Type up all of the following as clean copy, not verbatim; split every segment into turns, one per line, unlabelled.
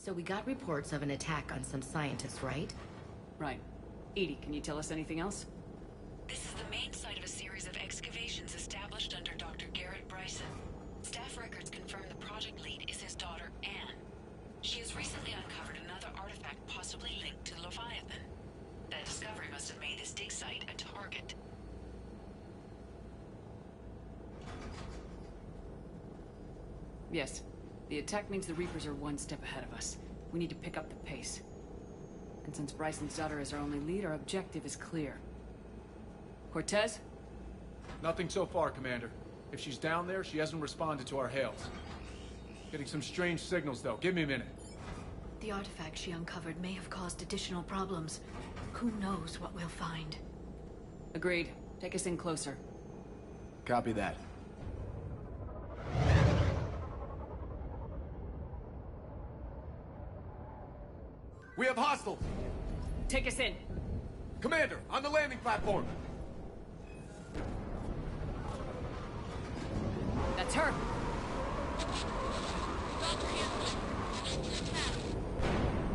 So we got reports of an attack on some scientists, right?
Right. Edie, can you tell us anything else?
This is the main site of a series of excavations established under Dr. Garrett Bryson. Staff records confirm the project lead is his daughter, Anne. She has recently uncovered another artifact possibly linked to Leviathan. That discovery must have made this dig site a target.
Yes. The attack means the Reapers are one step ahead of us. We need to pick up the pace. And since Bryson's daughter is our only lead, our objective is clear. Cortez?
Nothing so far, Commander. If she's down there, she hasn't responded to our hails. Getting some strange signals, though. Give me a minute.
The artifact she uncovered may have caused additional problems. Who knows what we'll find?
Agreed. Take us in closer.
Copy that. We have hostiles!
Take us in!
Commander, on the landing platform!
That's her!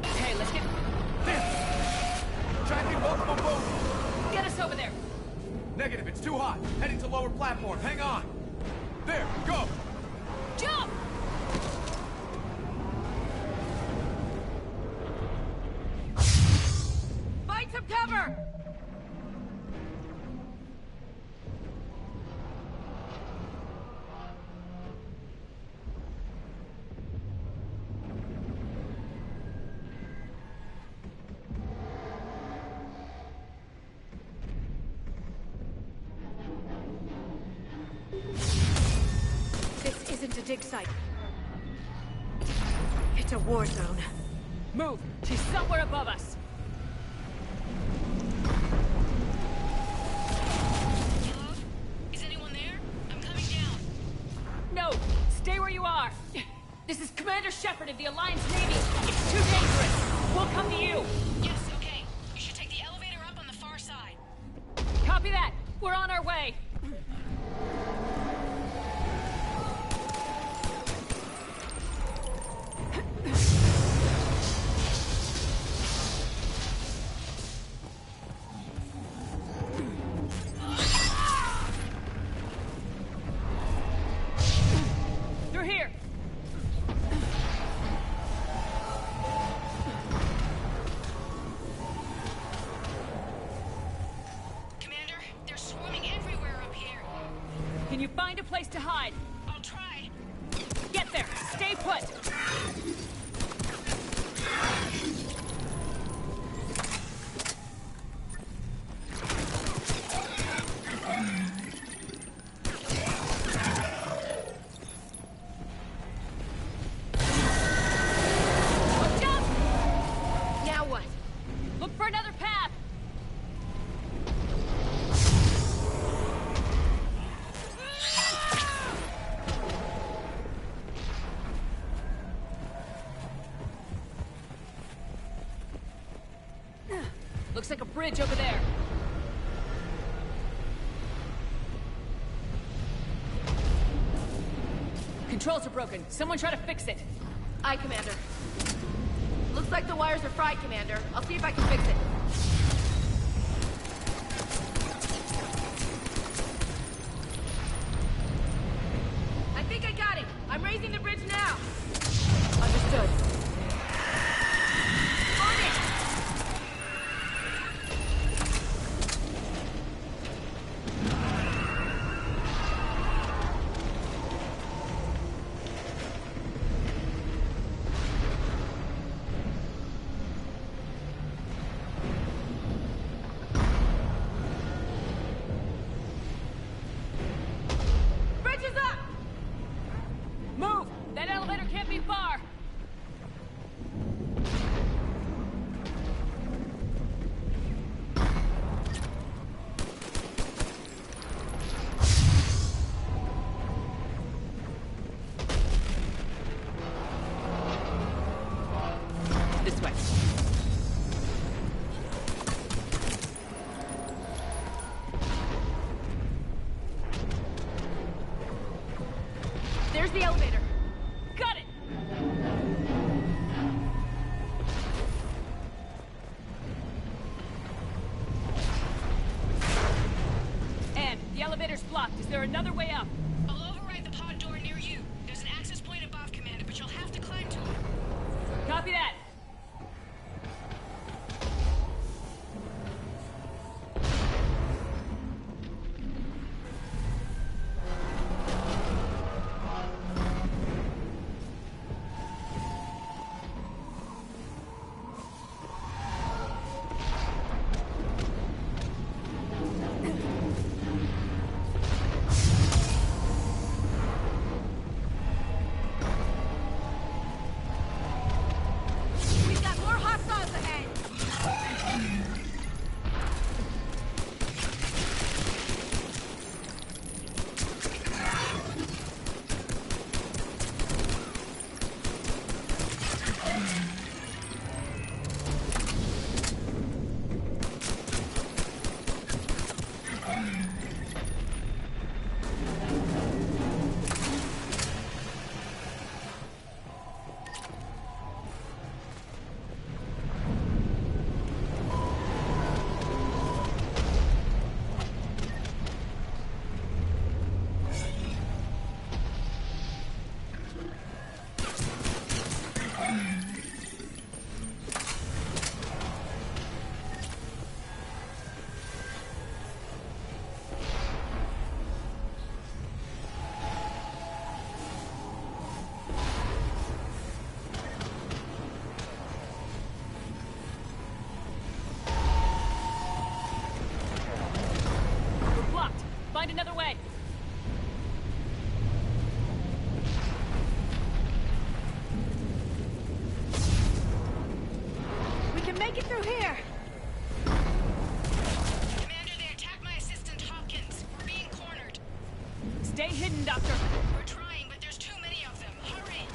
Okay, let's get...
Tracking multiple boats!
Get us over there!
Negative, it's too hot. Heading to lower platform. Hang on! There, go!
Jump! Find some cover!
This isn't a dig site. It's a war zone.
Move! She's somewhere above us!
Hello? Is anyone there? I'm coming down.
No! Stay where you are! This is Commander Shepard of the Alliance Navy! It's too dangerous! We'll come to you!
Yes, okay. You should take the elevator up on the far side.
Copy that! We're on our way! Through here!
Commander, they're swarming everywhere up here.
Can you find a place to hide?
I'll try.
Get there! Stay put! Watch out!
Now what?
Look for another path! Looks like a bridge over there. Controls are broken. Someone try to fix it.
Aye, Commander. Looks like the wires are fried, Commander. I'll see if I can fix it. I think I got it. I'm raising the bridge now. Understood. On it! Bridge is up!
Move! That elevator can't be far! This way.
There's the elevator.
Got it!
elevator's blocked. Is there another way up?
I'll override the pod door near you. There's an access point above, Commander, but you'll have to climb to it.
Copy that. We've got more hostiles ahead. We're blocked. Find another way. We can make it through here.
Commander, they attacked my assistant Hopkins. We're being cornered.
Stay hidden, Doctor.
We're trying, but there's too many of them. Hurry!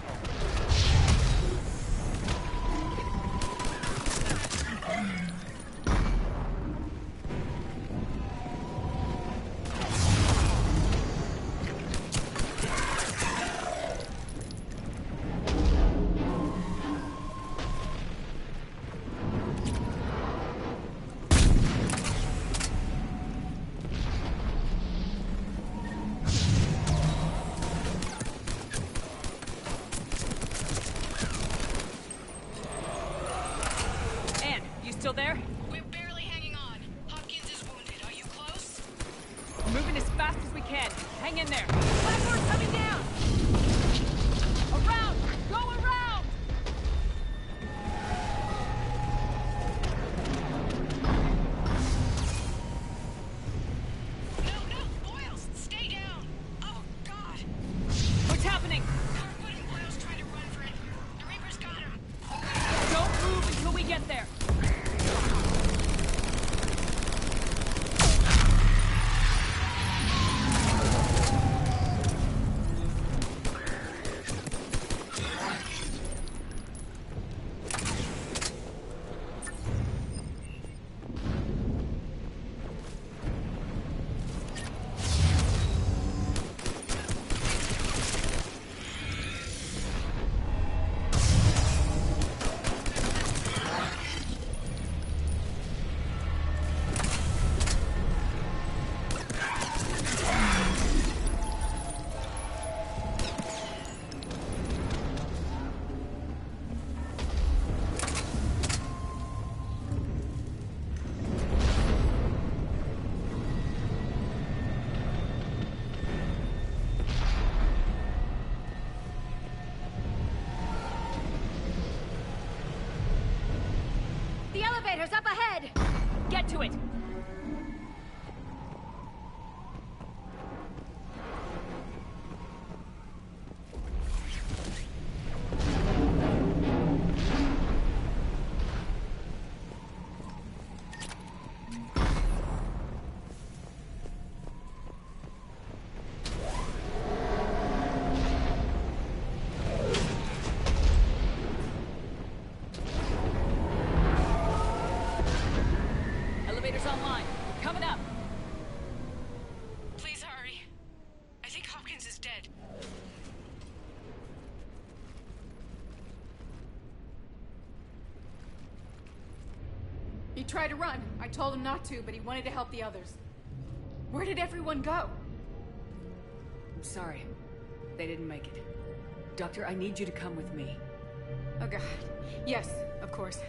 Anne, you still there?
We're barely hanging on. Hopkins is wounded. Are you close?
We're moving as fast as we can. Hang in there. Platform's coming down! Around! Go around!
No, Boyles, stay down! Oh, God!
What's happening?
Kirkwood and Boyles trying to run for it. The Reaper's got him.
Don't move until we get there. The elevator's up ahead! Get to it! Elevator's online. Coming up.
Please hurry. I think Hopkins is dead.
He tried to run. I told him not to, but he wanted to help the others.
Where did everyone go?
I'm sorry. They didn't make it. Doctor, I need you to come with me.
Oh god. Yes, of course.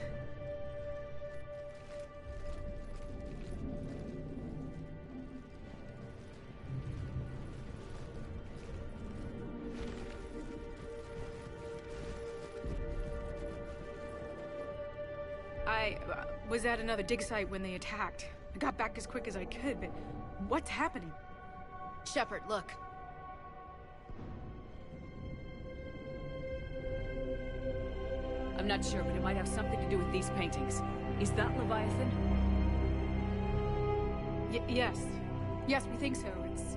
I was at another dig site when they attacked. I got back as quick as I could, but what's happening?
Shepard, look.
I'm not sure, but it might have something to do with these paintings. Is that Leviathan?
Yes. Yes, we think so.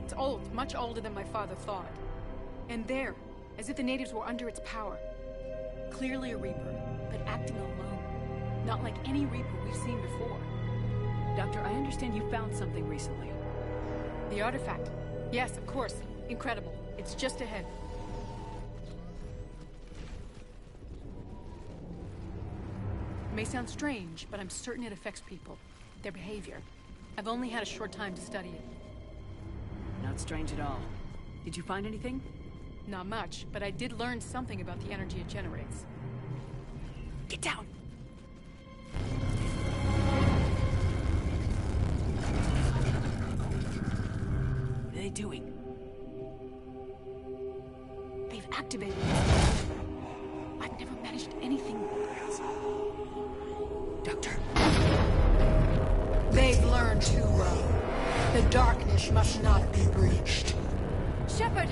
It's old, much older than my father thought. And there, as if the natives were under its power. Clearly a Reaper, but acting alone. Not like any Reaper we've seen before.
Doctor, I understand you found something recently.
The artifact. Yes, of course. Incredible. It's just ahead. It may sound strange, but I'm certain it affects people. Their behavior. I've only had a short time to study it.
Not strange at all. Did you find anything?
Not much, but I did learn something about the energy it generates. Get down!
What are they doing?
They've activated it. I've never managed anything.
Doctor.
They've learned too well. The darkness must not be breached.
Shepard!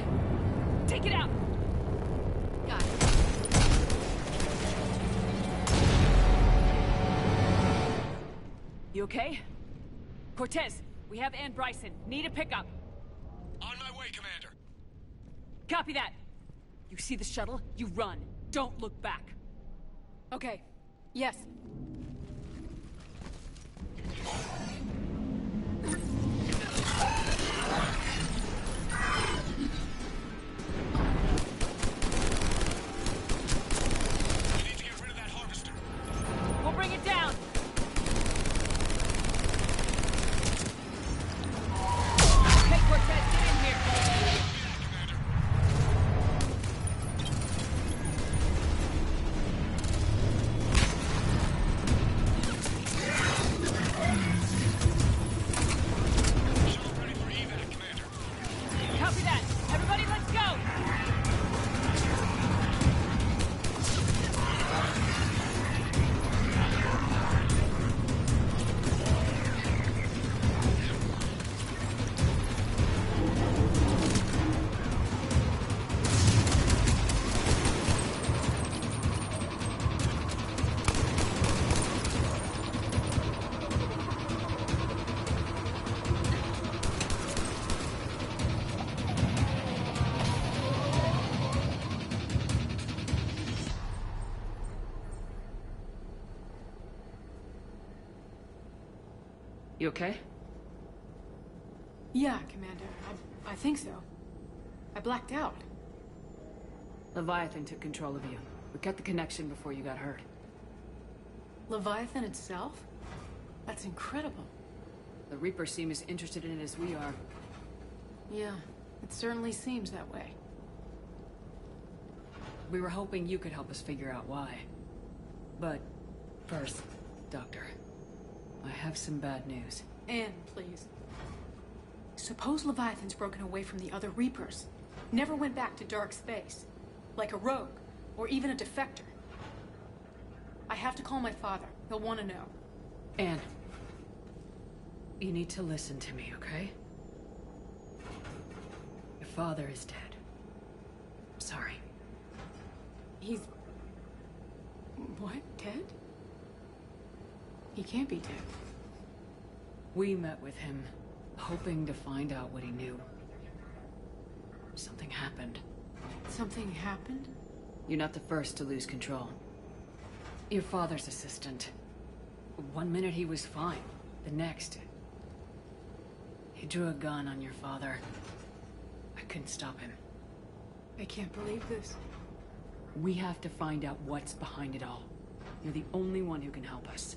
Take it out!
Got it.
You okay? Cortez, we have Ann Bryson. Need a pickup.
On my way, Commander.
Copy that. You see the shuttle? You run. Don't look back.
Okay. Yes.
We need to get rid of that harvester.
We'll bring it down. Hey, Cortez, get in here.
Ready for evac, Commander.
Copy that. Everybody, let's go. You okay?
Yeah, Commander. I think so. I blacked out.
Leviathan took control of you. We cut the connection before you got hurt.
Leviathan itself? That's incredible.
The Reapers seem as interested in it as we are.
Yeah, it certainly seems that way.
We were hoping you could help us figure out why. But first, Doctor, I have some bad news.
Anne, please. Suppose Leviathan's broken away from the other Reapers. Never went back to dark space. Like a rogue, or even a defector. I have to call my father. He'll want to know.
Anne, you need to listen to me, okay? Your father is dead. I'm sorry.
He's... What? Dead? He can't be dead.
We met with him, hoping to find out what he knew. Something happened.
Something happened?
You're not the first to lose control. Your father's assistant. One minute he was fine. The next... he drew a gun on your father. I couldn't stop him.
I can't believe this.
We have to find out what's behind it all. You're the only one who can help us.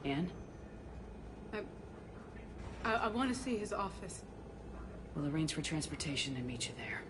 Anne?
I want to see his office.
We'll arrange for transportation and meet you there.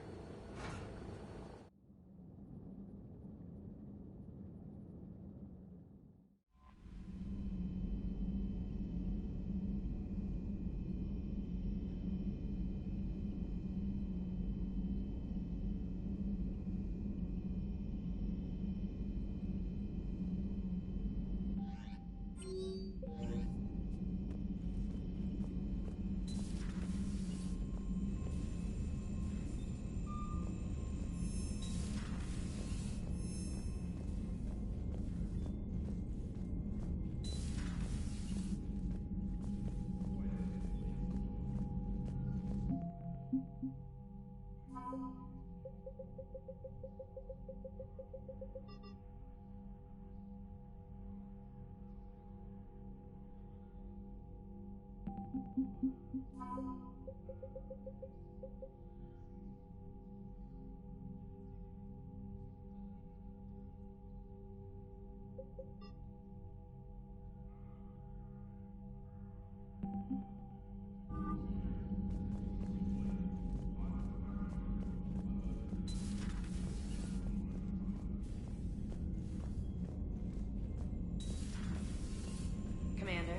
Commander.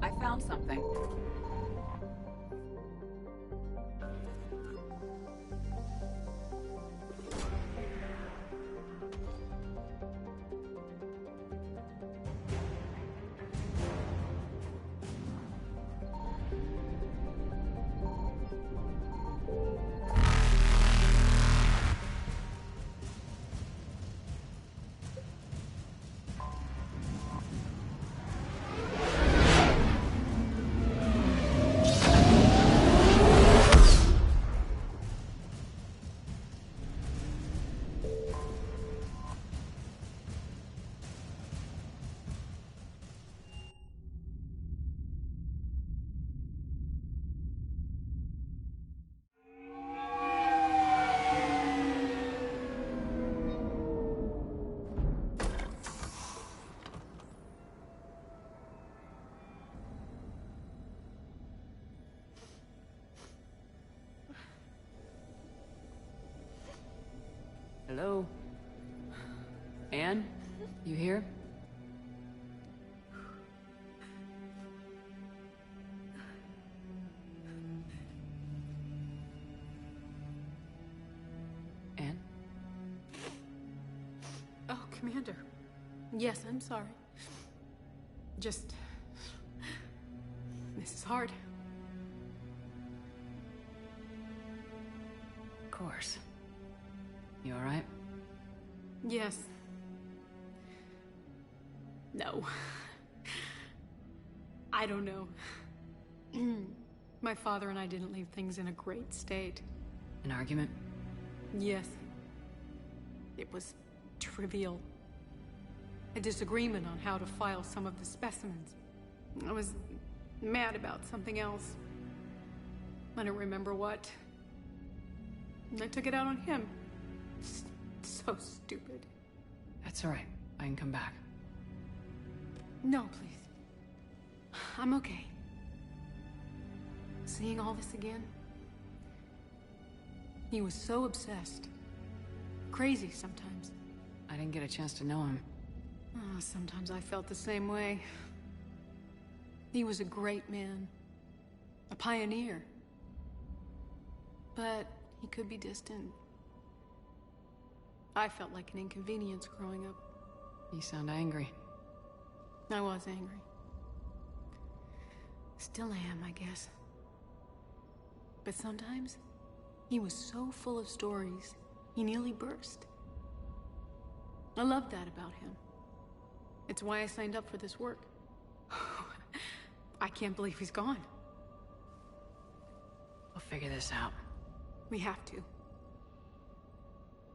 I found something. Hello? Anne? You here? Anne?
Oh, Commander. Yes, I'm sorry. Just... this is hard.
Of course. You alright?
Yes. No. I don't know. My father and I didn't leave things in a great state.
An argument?
Yes. It was trivial. A disagreement on how to file some of the specimens. I was mad about something else. I don't remember what. I took it out on him. So stupid.
That's alright. I can come back.
No, please. I'm okay. Seeing all this again? He was so obsessed. Crazy sometimes.
I didn't get a chance to know him.
Oh, sometimes I felt the same way. He was a great man. A pioneer. But he could be distant. I felt like an inconvenience growing up.
You sound angry.
I was angry. Still am, I guess. But sometimes, he was so full of stories, he nearly burst. I love that about him. It's why I signed up for this work. I can't believe he's gone.
We'll figure this out.
We have to.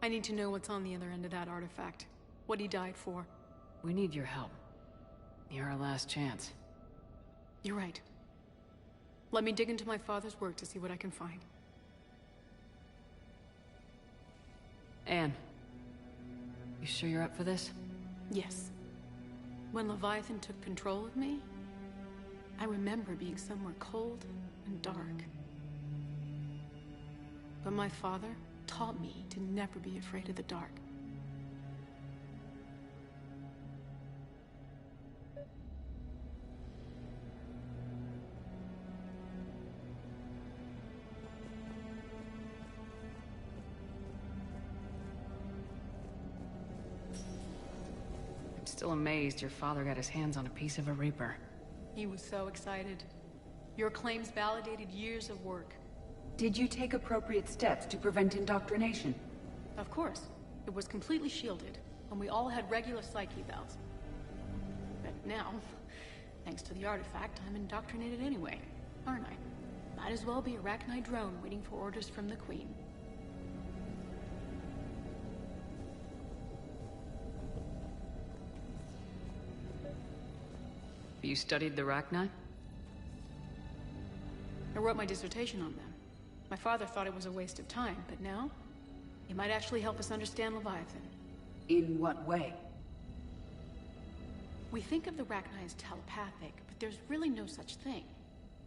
I need to know what's on the other end of that artifact. What he died for.
We need your help. You're our last chance.
You're right. Let me dig into my father's work to see what I can find.
Anne, you sure you're up for this?
Yes. When Leviathan took control of me, I remember being somewhere cold and dark. But my father taught me to never be afraid of the dark.
I'm still amazed your father got his hands on a piece of a Reaper.
He was so excited. Your claims validated years of work.
Did you take appropriate steps to prevent indoctrination?
Of course. It was completely shielded, and we all had regular psych evals. But now, thanks to the artifact, I'm indoctrinated anyway, aren't I? Might as well be a Arachnite drone waiting for orders from the Queen.
You studied the Arachnite?
I wrote my dissertation on them. My father thought it was a waste of time, but now, it might actually help us understand Leviathan.
In what way?
We think of the Arachnite as telepathic, but there's really no such thing.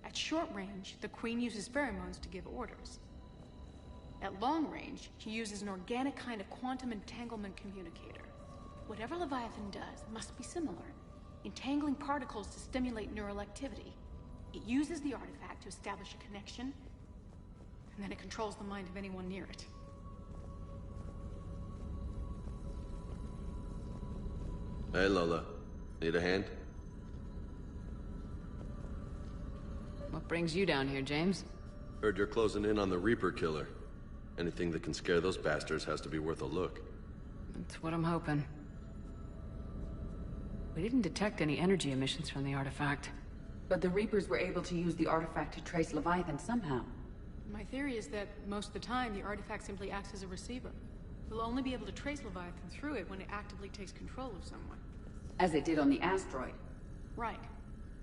At short range, the Queen uses pheromones to give orders. At long range, she uses an organic kind of quantum entanglement communicator. Whatever Leviathan does must be similar, entangling particles to stimulate neural activity. It uses the artifact to establish a connection, and then it controls the mind of anyone near it.
Hey, Lola. Need a hand?
What brings you down here, James?
Heard you're closing in on the Reaper killer. Anything that can scare those bastards has to be worth a look.
That's what I'm hoping. We didn't detect any energy emissions from the artifact.
But the Reapers were able to use the artifact to trace Leviathan somehow.
My theory is that most of the time, the artifact simply acts as a receiver. We'll only be able to trace Leviathan through it when it actively takes control of someone.
As it did on the asteroid.
Right.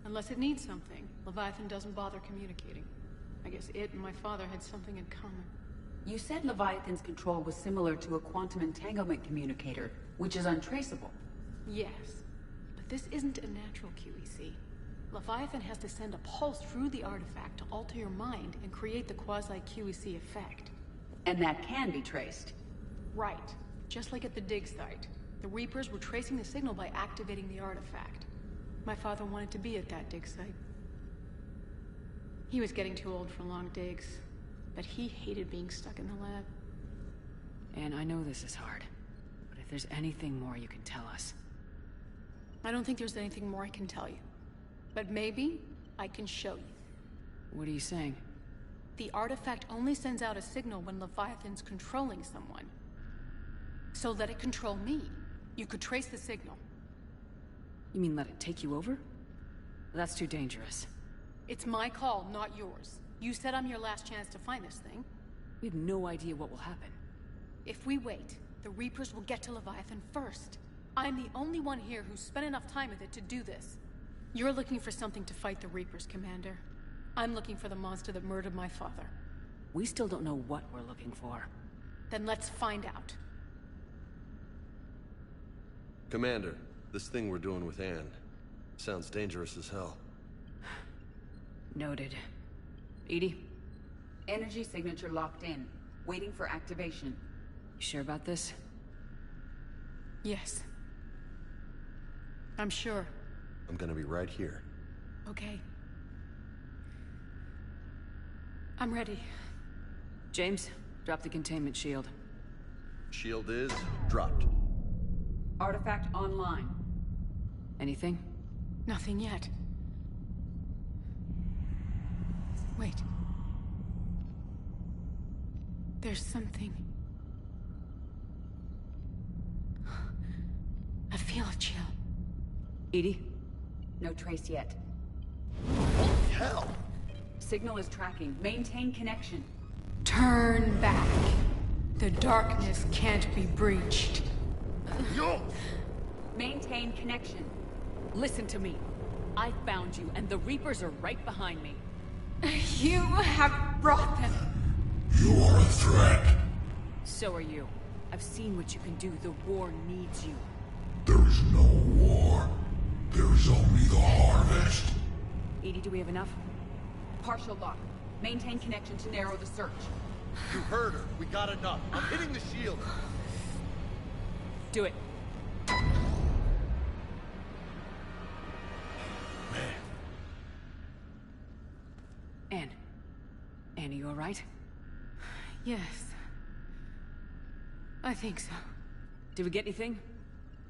Unless it needs something, Leviathan doesn't bother communicating. I guess it and my father had something in common.
You said Leviathan's control was similar to a quantum entanglement communicator, which is untraceable.
Yes. But this isn't a natural QEC. Leviathan has to send a pulse through the artifact to alter your mind and create the quasi-QEC effect.
And that can be traced.
Right. Just like at the dig site. The Reapers were tracing the signal by activating the artifact. My father wanted to be at that dig site. He was getting too old for long digs, but he hated being stuck in the lab.
And I know this is hard, but if there's anything more you can tell us.
I don't think there's anything more I can tell you. But maybe I can show you.
What are you saying?
The artifact only sends out a signal when Leviathan's controlling someone. So let it control me. You could trace the signal.
You mean let it take you over? That's too dangerous.
It's my call, not yours. You said I'm your last chance to find this thing.
We have no idea what will happen.
If we wait, the Reapers will get to Leviathan first. I'm the only one here who's spent enough time with it to do this. You're looking for something to fight the Reapers, Commander. I'm looking for the monster that murdered my father.
We still don't know what we're looking for.
Then let's find out.
Commander, this thing we're doing with Anne sounds dangerous as hell.
Noted. Edie?
Energy signature locked in, waiting for activation.
You sure about this?
Yes. I'm sure.
I'm gonna be right here.
Okay. I'm ready.
James, drop the containment shield.
Shield is dropped.
Artifact online.
Anything?
Nothing yet. Wait. There's something. I feel a chill.
Edie?
No trace yet.
Hell!
Signal is tracking. Maintain connection.
Turn back. The darkness can't be breached.
Yo!
Maintain connection.
Listen to me. I found you, and the Reapers are right behind me.
You have brought them.
You are a threat.
So are you. I've seen what you can do. The war needs you.
There is no war. There is only the harvest.
Edie, do we have enough?
Partial lock. Maintain connection to narrow the search.
You heard her. We got enough. I'm hitting the shield.
Do it. Anne. Anne, are you alright?
Yes. I think so.
Did we get anything?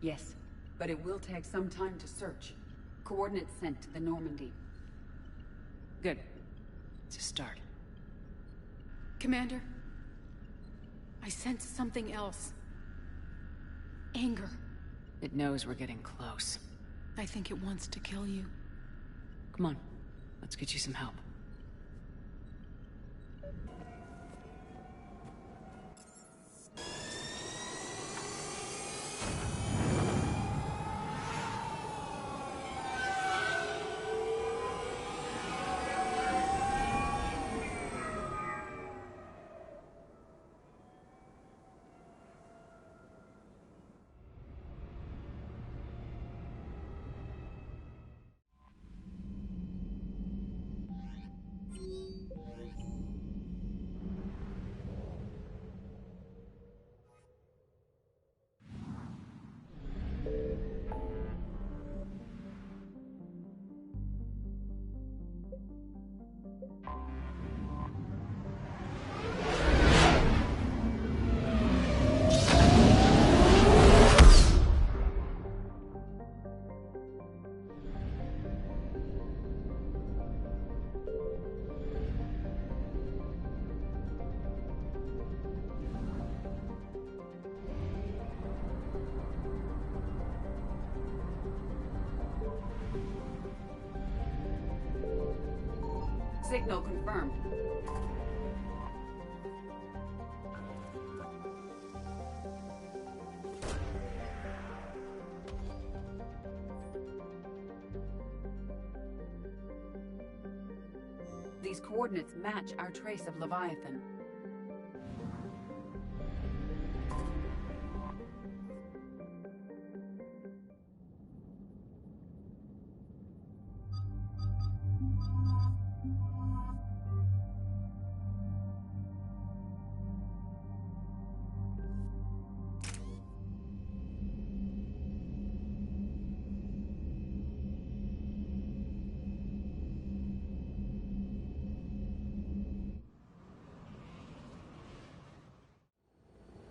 Yes, but it will take some time to search. Coordinates sent to the Normandy.
Good. It's a start.
Commander, I sense something else. Anger.
It knows we're getting close.
I think it wants to kill you.
Come on. Let's get you some help.
Signal confirmed. These coordinates match our trace of Leviathan.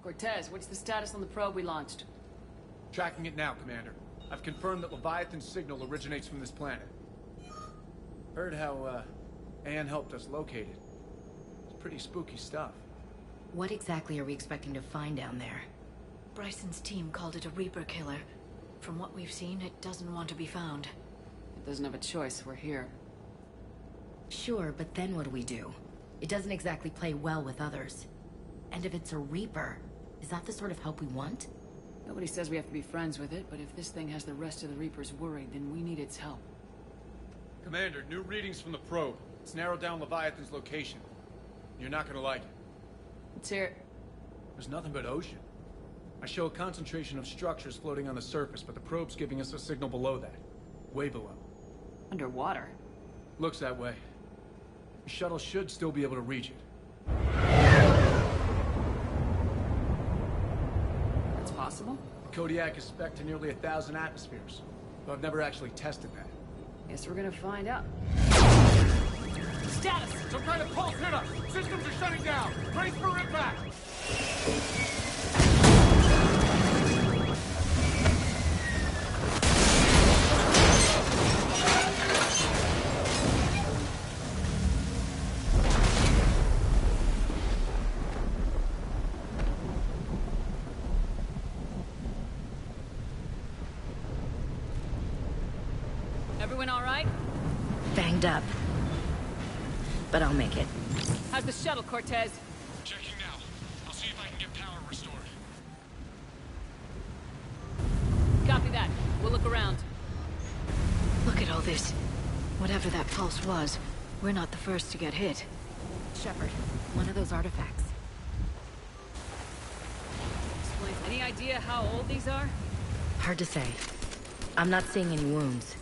Cortez, what's the status on the probe we launched?
Tracking it now, Commander. I've confirmed that Leviathan's signal originates from this planet. Heard how, Anne helped us locate it. It's pretty spooky stuff.
What exactly are we expecting to find down there? Bryson's team called it a Reaper killer. From what we've seen, it doesn't want to be found.
It doesn't have a choice. We're here.
Sure, but then what do we do? It doesn't exactly play well with others. And if it's a Reaper, is that the sort of help we want?
Nobody says we have to be friends with it, but if this thing has the rest of the Reapers worried, then we need its help.
Commander, new readings from the probe. It's narrowed down Leviathan's location. You're not gonna like it.
Let's hear it.
There's nothing but ocean. I show a concentration of structures floating on the surface, but the probe's giving us a signal below that. Way below.
Underwater?
Looks that way. The shuttle should still be able to reach it.
That's possible?
The Kodiak is spec'd to nearly 1,000 atmospheres, but I've never actually tested that.
Guess we're gonna find out.
Status! Some kind of pulse hit us! Systems are shutting down! Brace for impact!
Everyone all right?
Banged up. but I'll make it.
How's the shuttle, Cortez?
Checking now. I'll see if I can get power restored.
Copy that. We'll look around.
Look at all this. Whatever that pulse was, we're not the first to get hit.
Shepard, one of those artifacts.
Explains. Any idea how old these are?
Hard to say. I'm not seeing any wounds.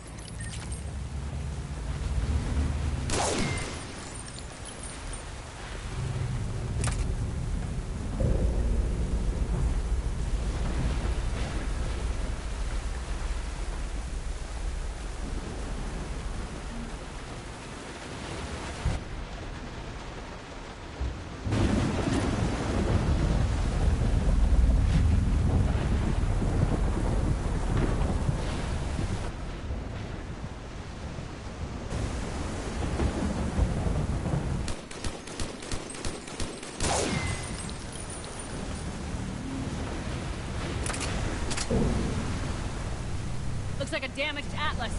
Looks like a damaged Atlas.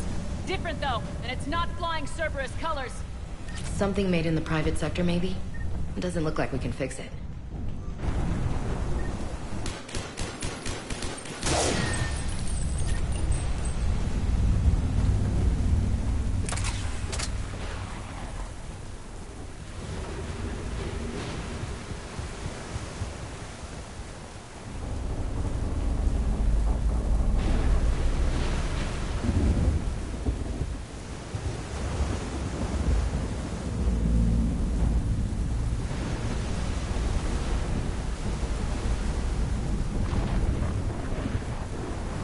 Different though, and it's not flying Cerberus colors.
Something made in the private sector, maybe? It doesn't look like we can fix it.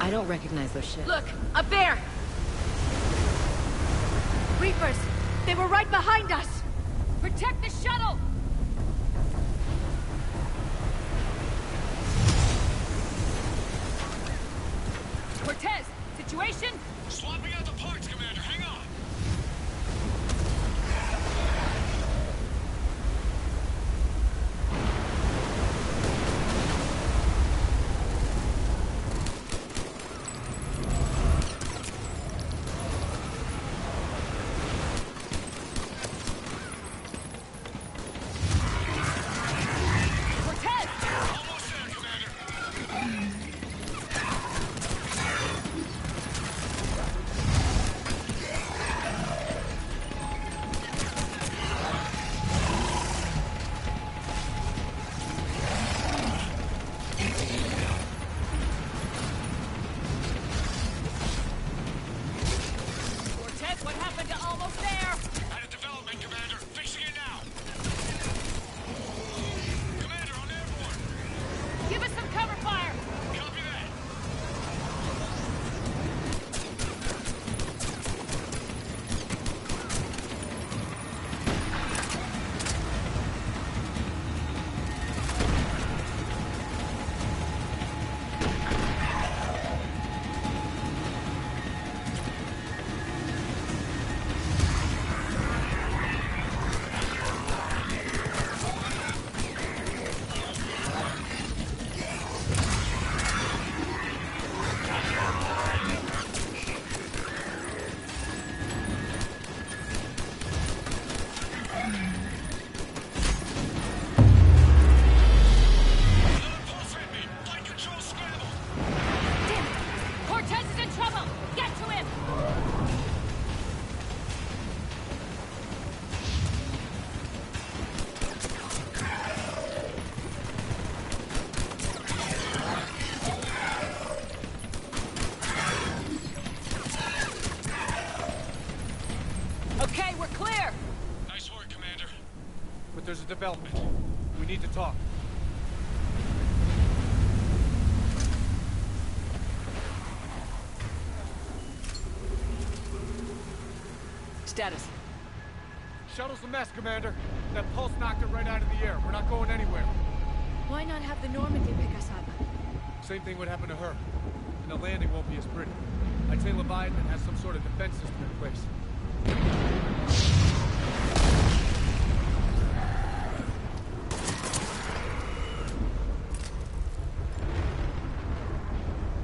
I don't recognize those ships.
Look, up there! Reapers! They were right behind us! Protect the shuttle! Cortez, situation?
Swapping out the parts, Commander. Hang on.
There's a development. We need to talk.
Status.
Shuttle's a mess, Commander. That pulse knocked it right out of the air. We're not going anywhere.
Why not have the Normandy pick us up?
Same thing would happen to her. And the landing won't be as pretty. I'd say Leviathan has some sort of defense system in place.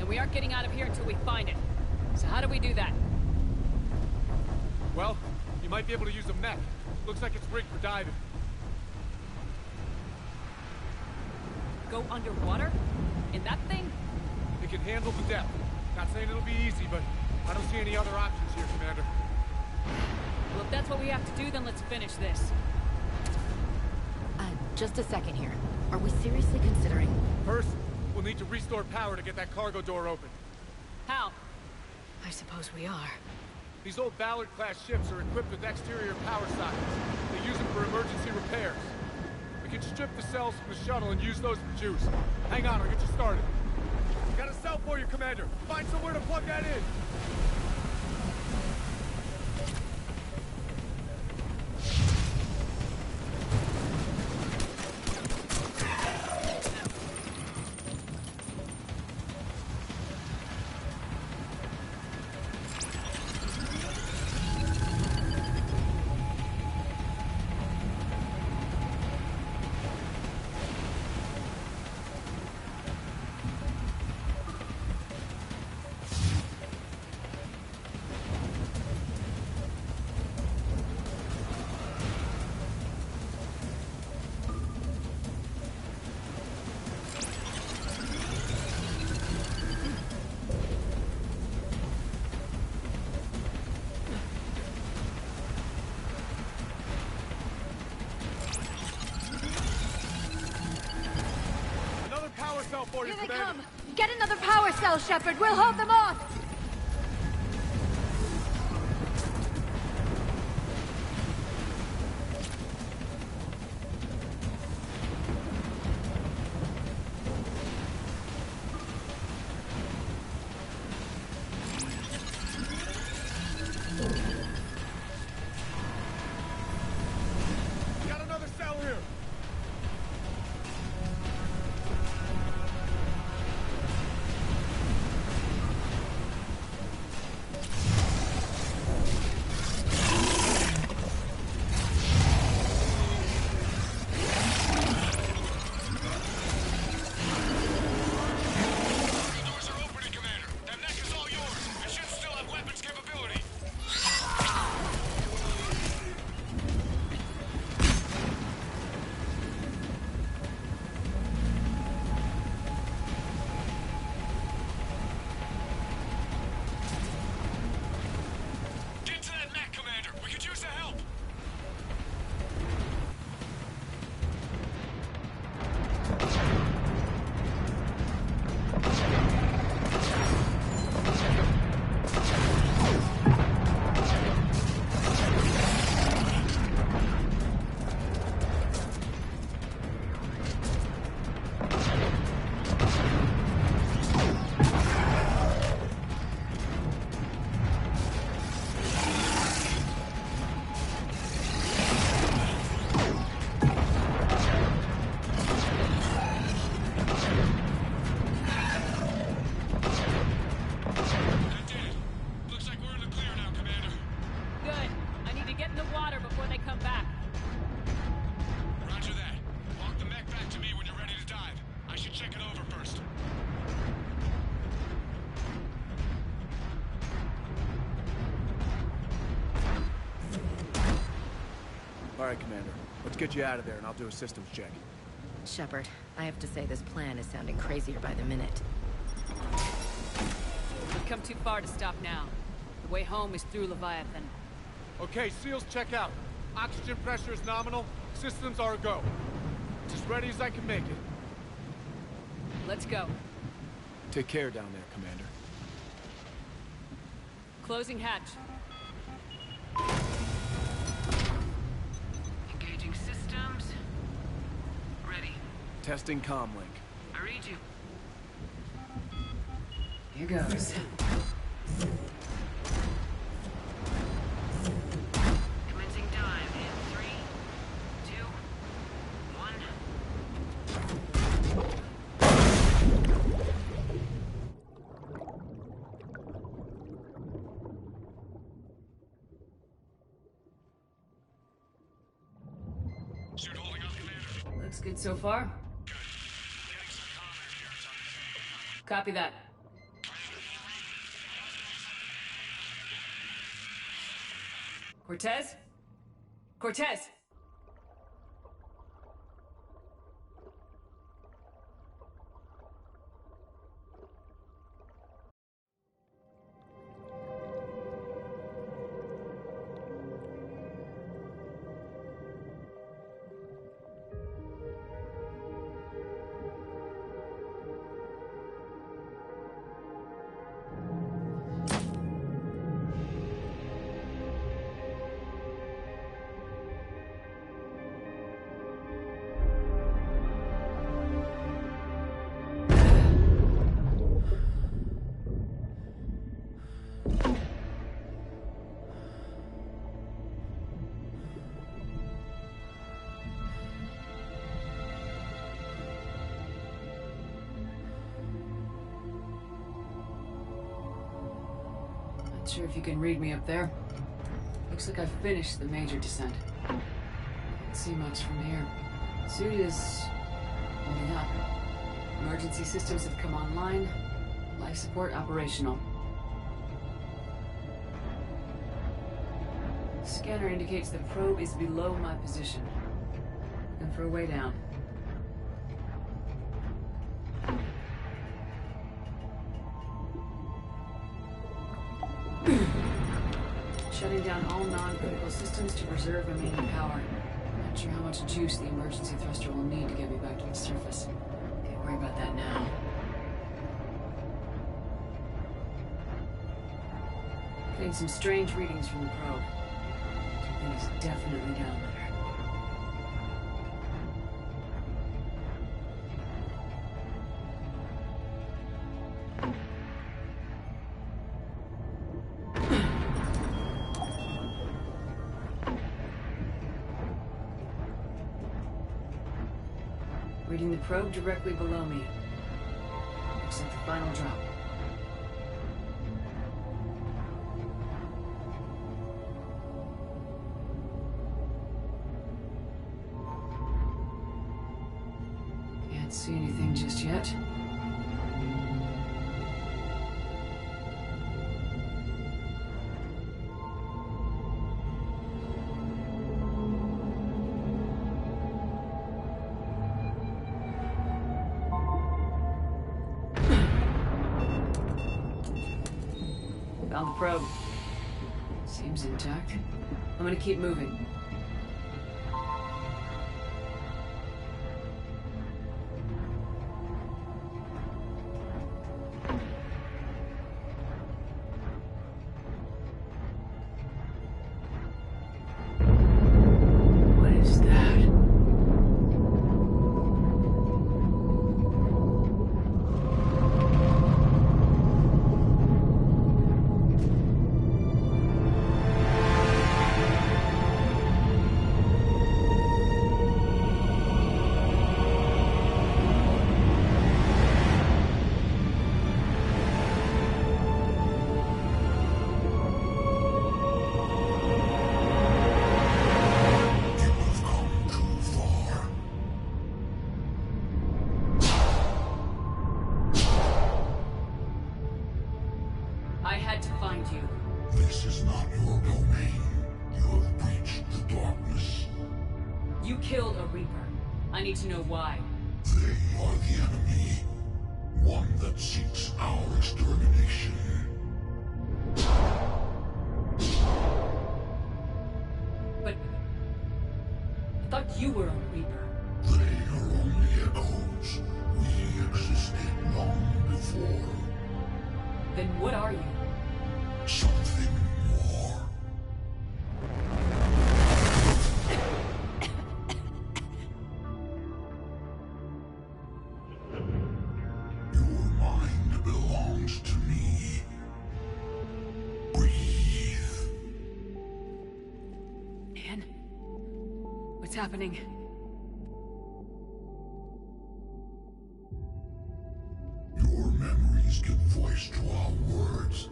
We aren't getting out of here until we find it. So how do we do that?
Well, You might be able to use a mech. Looks like it's rigged for diving.
Go underwater? In that thing?
It can handle the depth. Not saying it'll be easy, but I don't see any other options here, Commander.
Well, if that's what we have to do, then let's finish this.
Just a second here. Are we seriously considering...
First, we'll need to restore power to get that cargo door open.
How?
I suppose we are.
These old Ballard-class ships are equipped with exterior power sockets. They use them for emergency repairs. We can strip the cells from the shuttle and use those for juice. Hang on, I'll get you started. Got a cell for you, Commander. Find somewhere to plug that in.
Here they come! Get another power cell, Shepard! We'll hold them off!
Got another cell here! All right, Commander. Let's get you out of there, and I'll do a systems check.
Shepard, I have to say this plan is sounding crazier by the minute.
We've come too far to stop now. The way home is through Leviathan.
Okay, SEALs check out. Oxygen pressure is nominal. Systems are a go. It's as ready as I can make it.
Let's go.
Take care down there, Commander.
Closing hatch.
Engaging systems. Ready.
Testing comlink.
I read you.
Here goes.
Commencing dive in 3, 2, 1.
Suit holding up, Commander.
Looks good so far.
Good. Getting some comment here.
Copy that. Cortez? Cortez! Not sure if you can read me up there. Looks like I've finished the major descent. Can't see much from here. Suit is holding up. Emergency systems have come online. Life support operational. Scanner indicates the probe is below my position. Looking for a way down. Shutting down all non-critical systems to preserve remaining power. Not sure how much juice the emergency thruster will need to get me back to its surface. Can't worry about that now. Getting some strange readings from the probe. Something is definitely down there. Reading the probe directly below me. Looks like the final drop. Can't see anything just yet. Found the probe. Seems intact. I'm gonna keep moving. What is that? I had to find you.
This is not your domain. You have breached the darkness.
You killed a Reaper. I need to know why.
They are the enemy. One that seeks our extermination.
But I thought you were a Reaper.
They are only echoes. We existed long before.
Then what are you?
Something more. Your mind belongs to me. Breathe.
Anne? What's happening?
Your memories give voice to our words.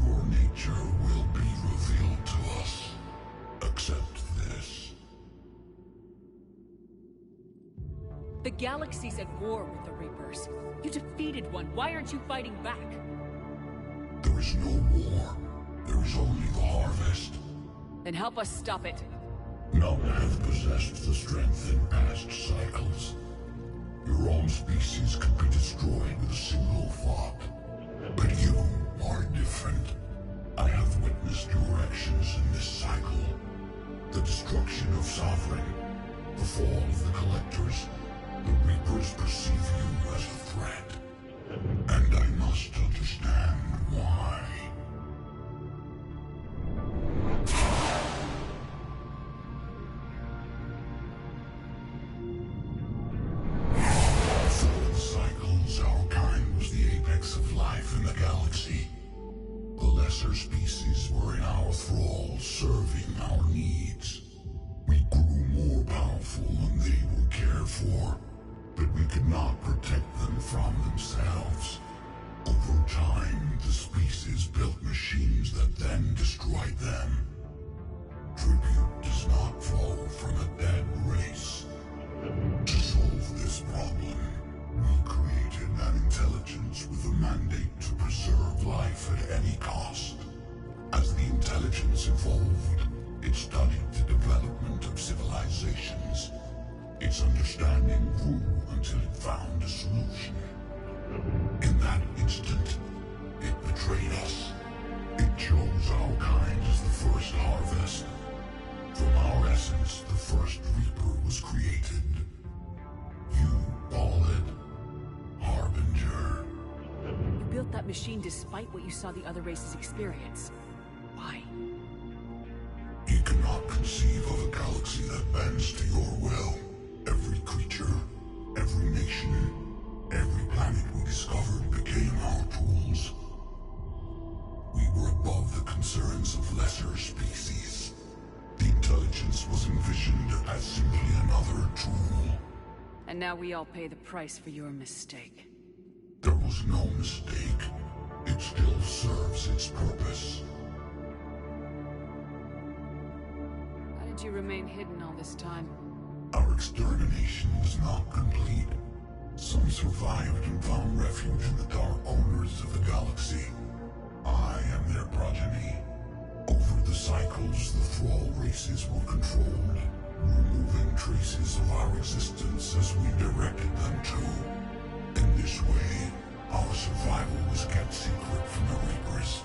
Your nature will be revealed to us. Accept this.
The galaxy's at war with the Reapers. You defeated one. Why aren't you fighting back?
There is no war. There is only the harvest.
Then help us stop it.
None have possessed the strength in past cycles. Your own species could be destroyed with a single thought. But you are different. I have witnessed your actions in this cycle. The destruction of Sovereign, the fall of the Collectors. The Reapers perceive you as a threat. And I must understand why. For the cycles, our kind was the apex of life in the galaxy. The lesser species were in our thrall, serving our needs. We grew more powerful and they were cared for, but we could not protect them from themselves. Over time, the species built machines that then destroyed them. Tribute does not flow from a dead race. To solve this problem, we created an intelligence with a mandate to preserve life at any cost. As the intelligence evolved, it studied the development of civilizations. Its understanding grew until it found a solution. In that instant, it betrayed us. It chose our kind as the first harvest. From our essence, the first Reaper was created. You call it Harbinger.
You built that machine despite what you saw the other races experience. Why?
You cannot conceive of a galaxy that bends to your will. Every creature, every nation, every planet we discovered became our tools. We were above the concerns of lesser species. The intelligence was envisioned as simply another tool.
And now we all pay the price for your mistake.
There was no mistake. It still serves its purpose.
How did you remain hidden all this time?
Our extermination was not complete. Some survived and found refuge in the dark corners of the galaxy. I am their progeny. Over the cycles, the thrall races were controlled, removing traces of our existence as we directed them to. In this way, our survival was kept secret from the Reapers.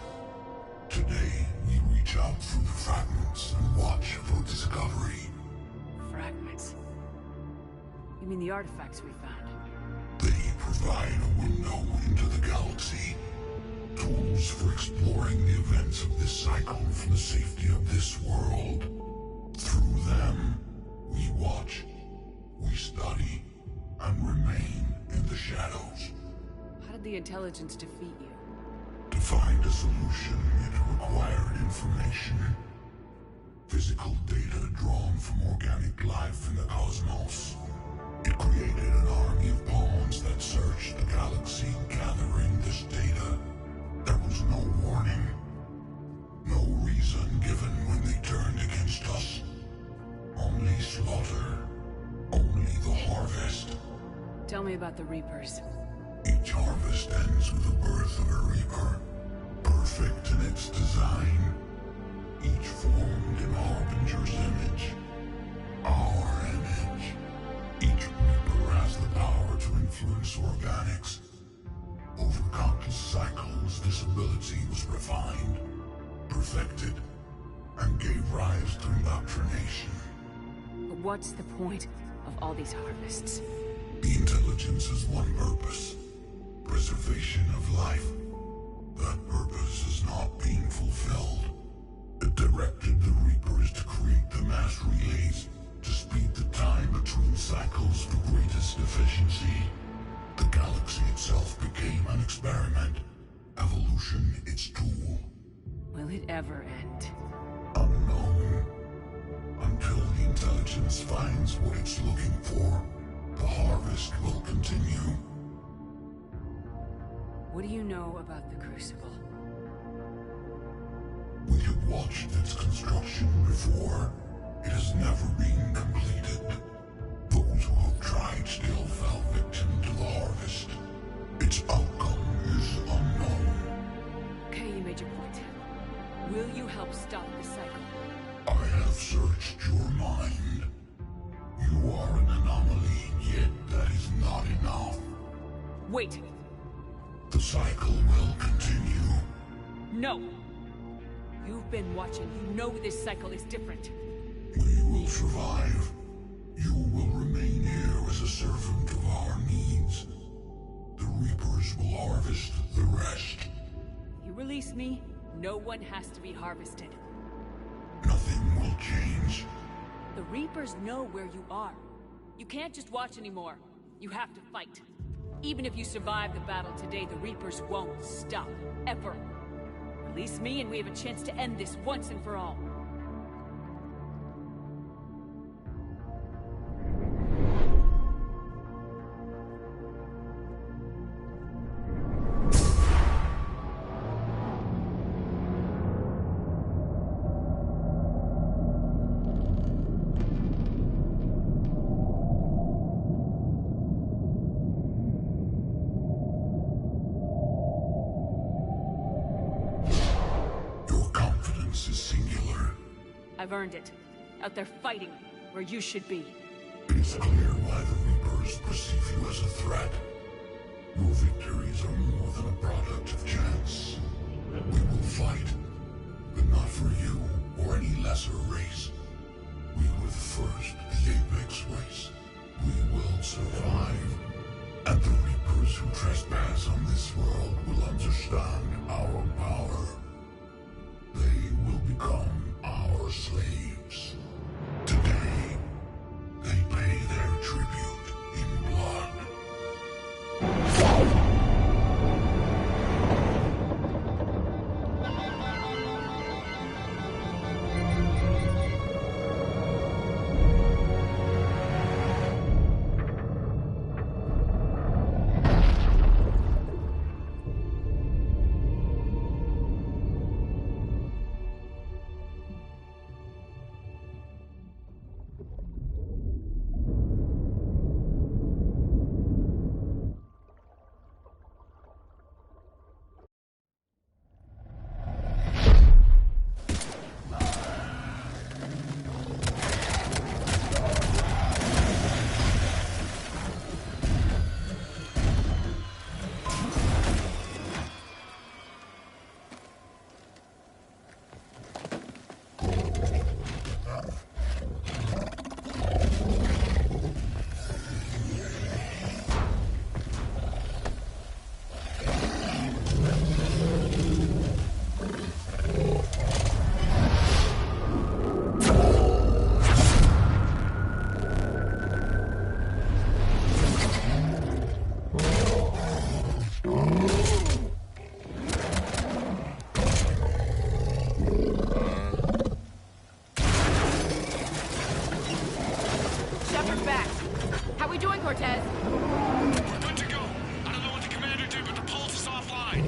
Today, we reach out through the fragments and watch for discovery.
Fragments? You mean the artifacts we found?
They provide a window into the galaxy. Tools for exploring the events of this cycle from the safety of this world. Through them, we watch, we study, and remain in the shadows.
How did the intelligence defeat you?
To find a solution, it required information. Physical data drawn from organic life in the cosmos. It created an army of pawns that searched the galaxy, gathering this data. There was no warning. No reason given when they turned against us. Only slaughter. Only the harvest.
Tell me about the Reapers.
Each harvest ends with the birth of a Reaper. Perfect in its design. Each formed in Harbinger's image. Our image. Each Reaper has the power to influence organics. Over countless cycles, this ability was refined, perfected, and gave rise to indoctrination.
But what's the point of all these harvests?
The intelligence has one purpose: preservation of life. That purpose is not being fulfilled. It directed the Reapers to create the mass relays to speed the time between cycles for greatest efficiency. The galaxy itself became an experiment. Evolution its tool.
Will it ever end?
Unknown. Until the intelligence finds what it's looking for, the harvest will continue.
What do you know about the Crucible?
We have watched its construction before. It has never been completed. Those who have tried still fell victim to the harvest. Its outcome is unknown.
Okay, you made your point. Will you help stop the cycle?
I
Wait.
The cycle will continue.
No. You've been watching. You know this cycle is different.
We will survive. You will remain here as a servant of our needs. The Reapers will harvest the rest.
You release me, no one has to be harvested.
Nothing will change.
The Reapers know where you are. You can't just watch anymore. You have to fight. Even if you survive the battle today, the Reapers won't stop. Ever. Release me and we have a chance to end this once and for all. I've earned it. Out there fighting, where you should be.
It is clear why the Reapers perceive you as a threat. Your victories are more than a product of chance. We will fight, but not for you or any lesser race. We were the first, the Apex race. We will survive. And the Reapers who trespass on this world will understand our power. They will become our slaves. Today, they pay their tribute in blood.
Shepard back. How we doing, Cortez?
We're good to go. I don't know what the commander did, but the pulse is offline.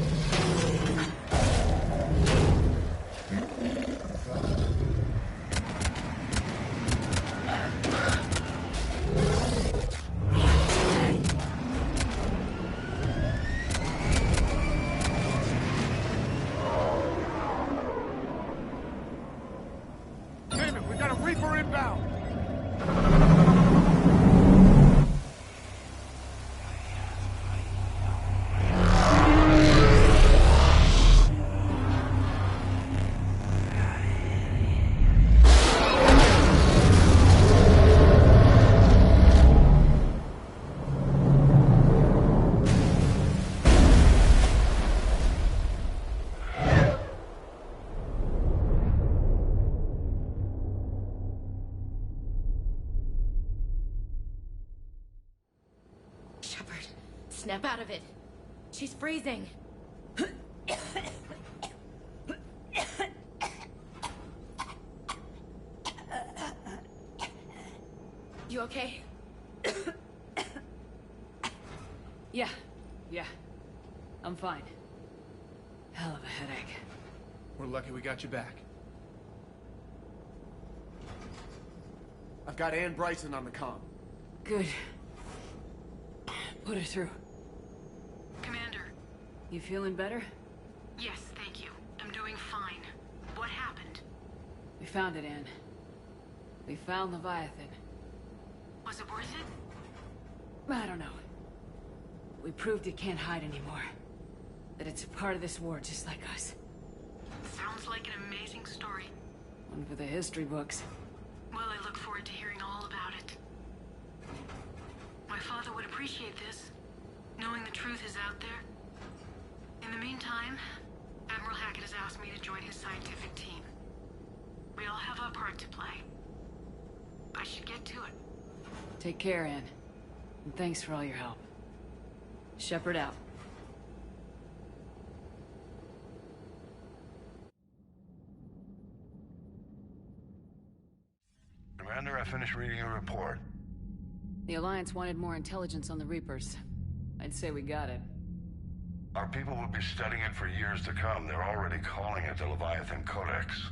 Damn it, we got a Reaper inbound!
Shepard, snap out of it. She's freezing. You okay?
Yeah. I'm fine. Hell of a headache.
We're lucky we got you back. I've got Ann Bryson on the comm.
Good. Put her through.
Commander.
You feeling better?
Yes, thank you. I'm doing fine. What happened?
We found it, Ann. We found Leviathan.
Was it worth it?
I don't know. We proved it can't hide anymore. That it's a part of this war just like us.
Sounds like an amazing story.
One for the history books.
Well, I look forward to hearing all about it. My father would appreciate this, knowing the truth is out there. In the meantime, Admiral Hackett has asked me to join his scientific team. We all have our part to play. I should get to it.
Take care, Anne. And thanks for all your help. Shepard out.
Commander, I finished reading your report.
The Alliance wanted more intelligence on the Reapers. I'd say we got it.
Our people will be studying it for years to come. They're already calling it the Leviathan Codex.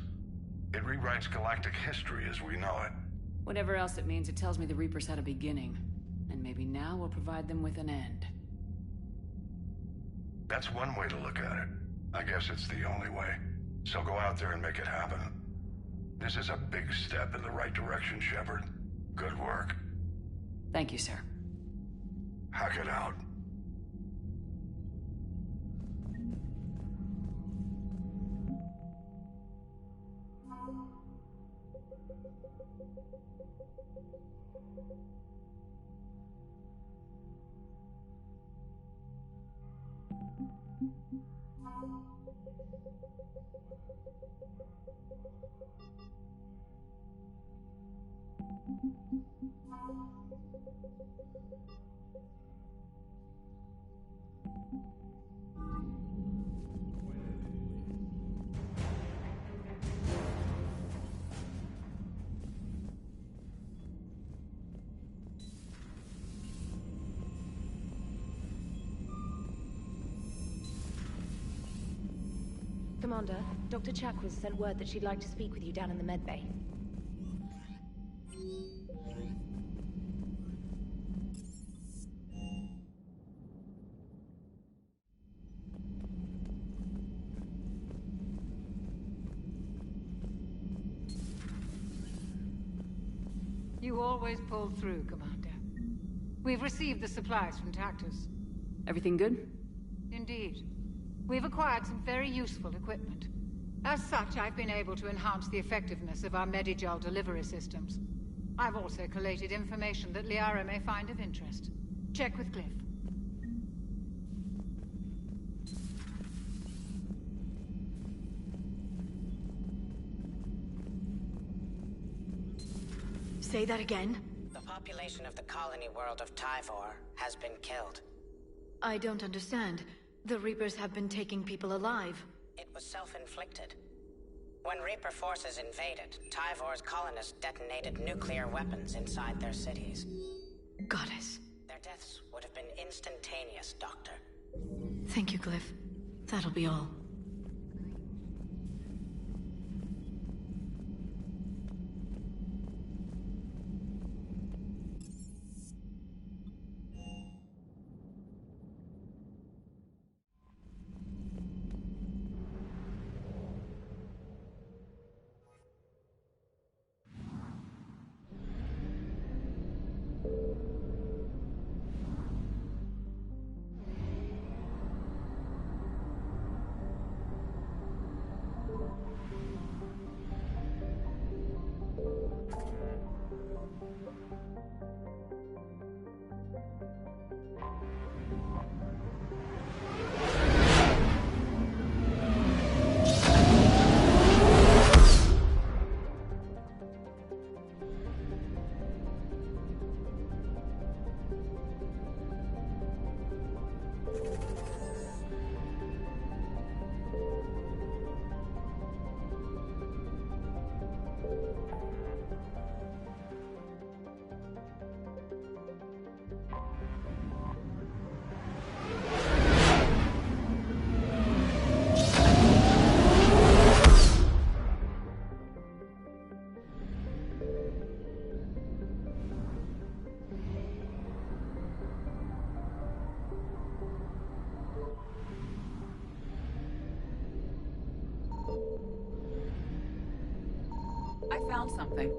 It rewrites galactic history as we know it.
Whatever else it means, it tells me the Reapers had a beginning. And maybe now we'll provide them with an end.
That's one way to look at it. I guess it's the only way. So go out there and make it happen. This is a big step in the right direction, Shepard. Good work.
Thank you, sir.
Hackett out.
Commander, Dr. Chakwas sent word that she'd like to speak with you down in the med bay.
You always pull through, Commander. We've received the supplies from Tactus.
Everything good?
Indeed. We've acquired some very useful equipment. As such, I've been able to enhance the effectiveness of our Medigel delivery systems. I've also collated information that Liara may find of interest. Check with Cliff.
Say that again?
The population of the colony world of Tyvor has been killed.
I don't understand. The Reapers have been taking people alive.
It was self-inflicted. When Reaper forces invaded, Tyvor's colonists detonated nuclear weapons inside their cities.
Goddess.
Their deaths would have been instantaneous, Doctor.
Thank you, Cliff. That'll be all.
I found something.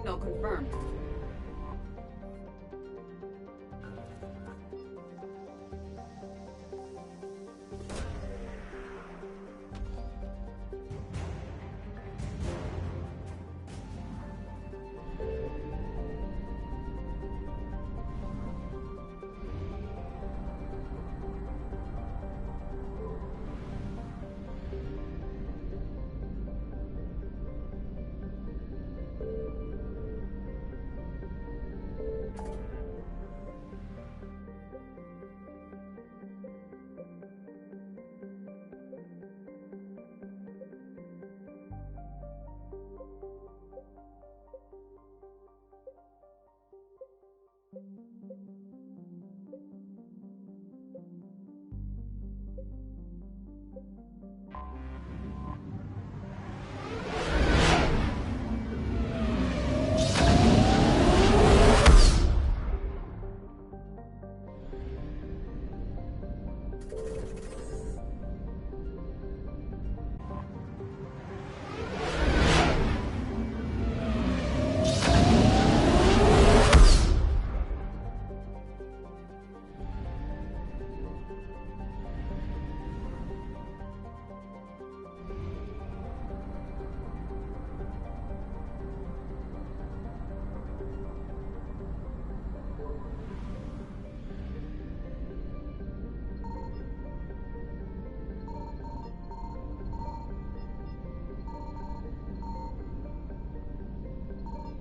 Signal confirmed.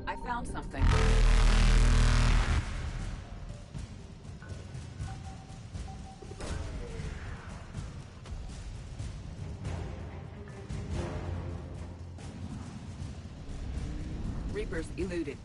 I found something. Reapers eluded.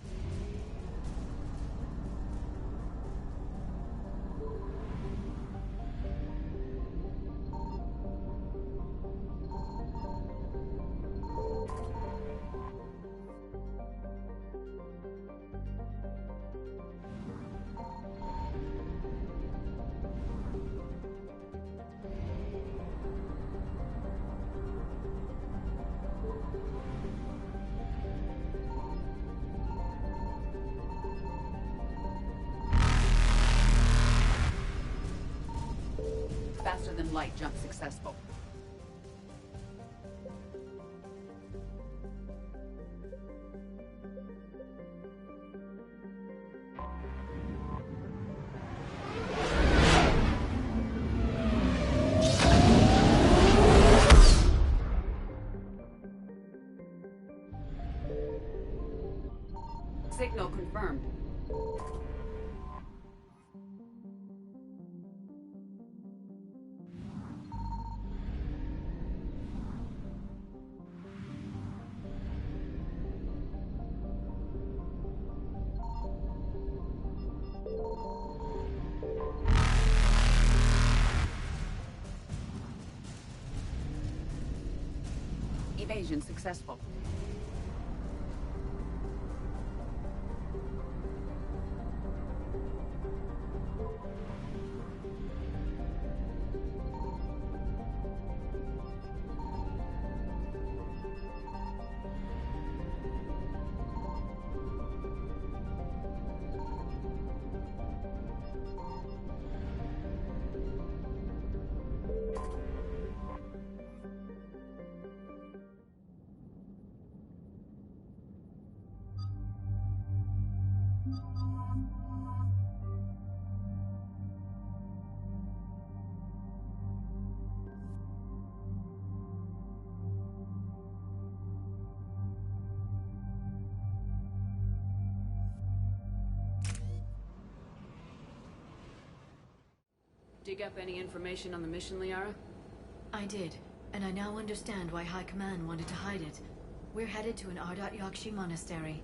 Faster than light jump successful. Signal confirmed. Evasion successful. Dig up any information on the mission, Liara?
I did, and I now understand why High Command wanted to hide it. We're headed to an Ardat Yakshi monastery.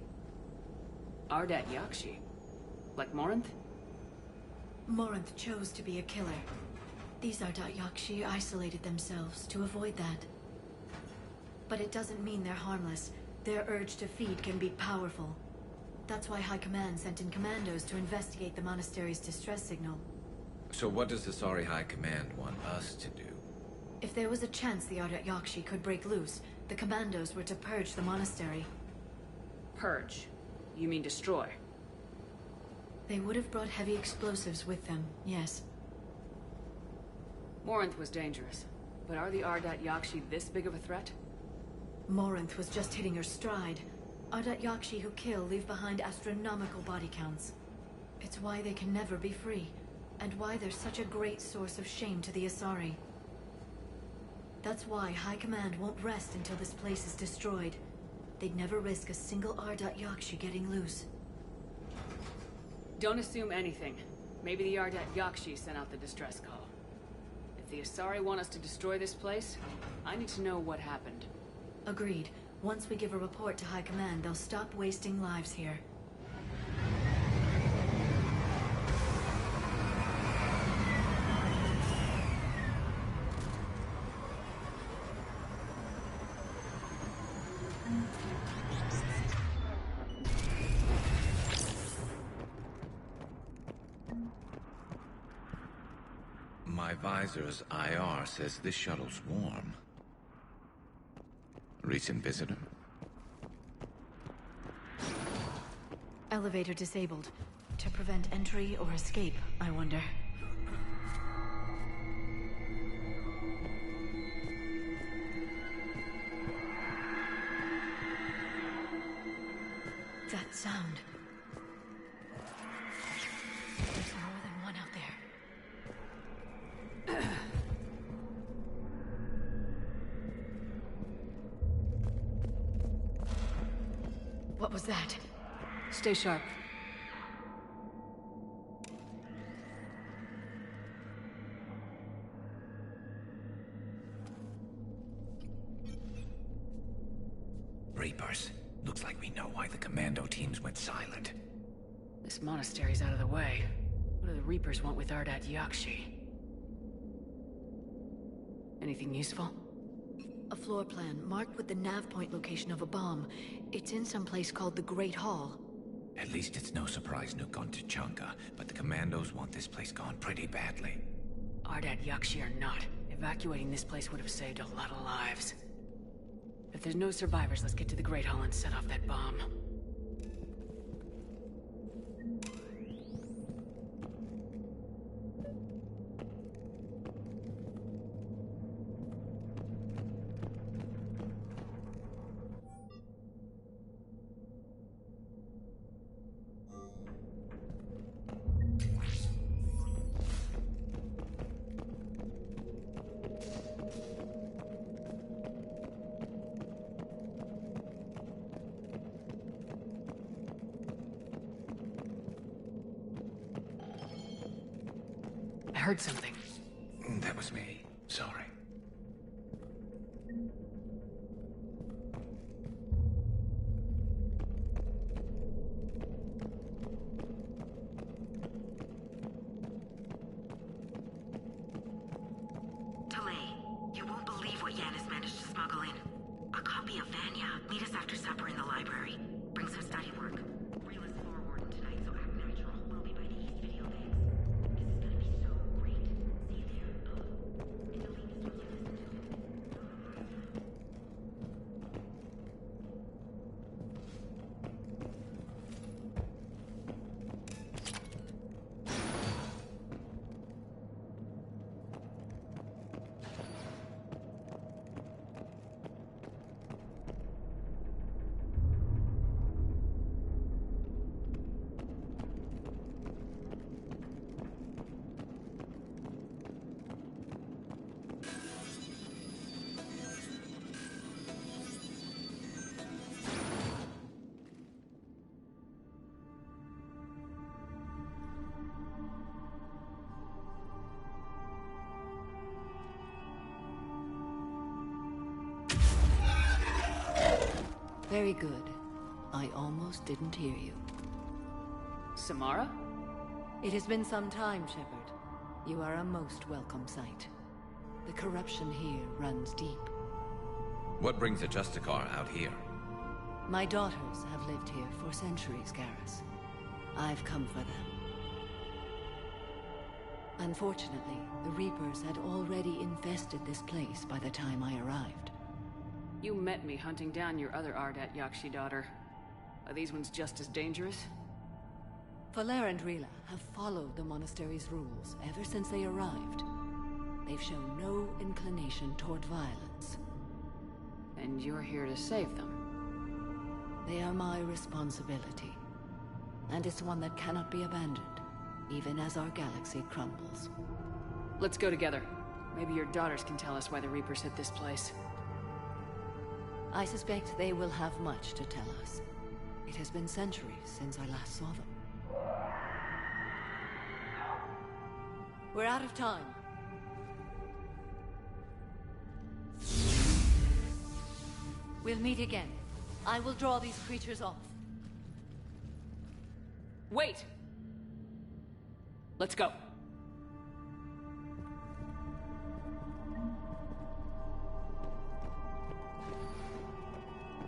Ardat Yakshi? Like Morinth?
Morinth chose to be a killer. These Ardat Yakshi isolated themselves to avoid that. But it doesn't mean they're harmless. Their urge to feed can be powerful. That's why High Command sent in commandos to investigate the monastery's distress signal.
So what does the Sari High Command want us to do?
If there was a chance the Ardat Yakshi could break loose, the commandos were to purge the monastery.
Purge? You mean destroy?
They would have brought heavy explosives with them, yes.
Morinth was dangerous, but are the Ardat Yakshi this big of a threat?
Morinth was just hitting her stride. Ardat Yakshi who kill leave behind astronomical body counts. It's why they can never be free, and why they're such a great source of shame to the Asari. That's why High Command won't rest until this place is destroyed. They'd never risk a single Ardat Yakshi getting loose.
Don't assume anything. Maybe the Ardat Yakshi sent out the distress call. If the Asari want us to destroy this place, I need to know what happened.
Agreed. Once we give a report to High Command, they'll stop wasting lives here.
My visor's IR says this shuttle's warm. Recent visitor?
Elevator disabled. To prevent entry or escape, I wonder. That sound. There's more than one out there. What was that?
Stay sharp.
Reapers. Looks like we know why the commando teams went silent.
This monastery's out of the way. What do the Reapers want with Ardat Yakshi? Anything useful?
A floor plan marked with the nav point location of a bomb. It's in some place called the Great Hall.
At least it's no surprise Nuke gone to Chunga, but the commandos want this place gone pretty badly.
Ardat Yakshi or not, evacuating this place would have saved a lot of lives. If there's no survivors, let's get to the Great Hall and set off that bomb. I heard something.
That was me. Sorry.
Delay. You won't believe what Yanis managed to smuggle in. A copy of Vanya. Meet us after supper in the library. Bring some study work. Reel is floor warden tonight, so act natural. We'll be by the East Video Banks. This is gonna be so great. See you there. And the link is what you listen to.
Very good. I almost didn't hear you.
Samara?
It has been some time, Shepard. You are a most welcome sight. The corruption here runs deep.
What brings a Justicar out here?
My daughters have lived here for centuries, Garrus. I've come for them. Unfortunately, the Reapers had already infested this place by the time I arrived.
You met me hunting down your other Ardat Yakshi daughter. Are these ones just as dangerous?
Valere and Rila have followed the monastery's rules ever since they arrived. They've shown no inclination toward violence.
And you're here to save them?
They are my responsibility. And it's one that cannot be abandoned, even as our galaxy crumbles.
Let's go together. Maybe your daughters can tell us why the Reapers hit this place.
I suspect they will have much to tell us. It has been centuries since I last saw them. We're out of time. We'll meet again. I will draw these creatures off.
Wait! Let's go.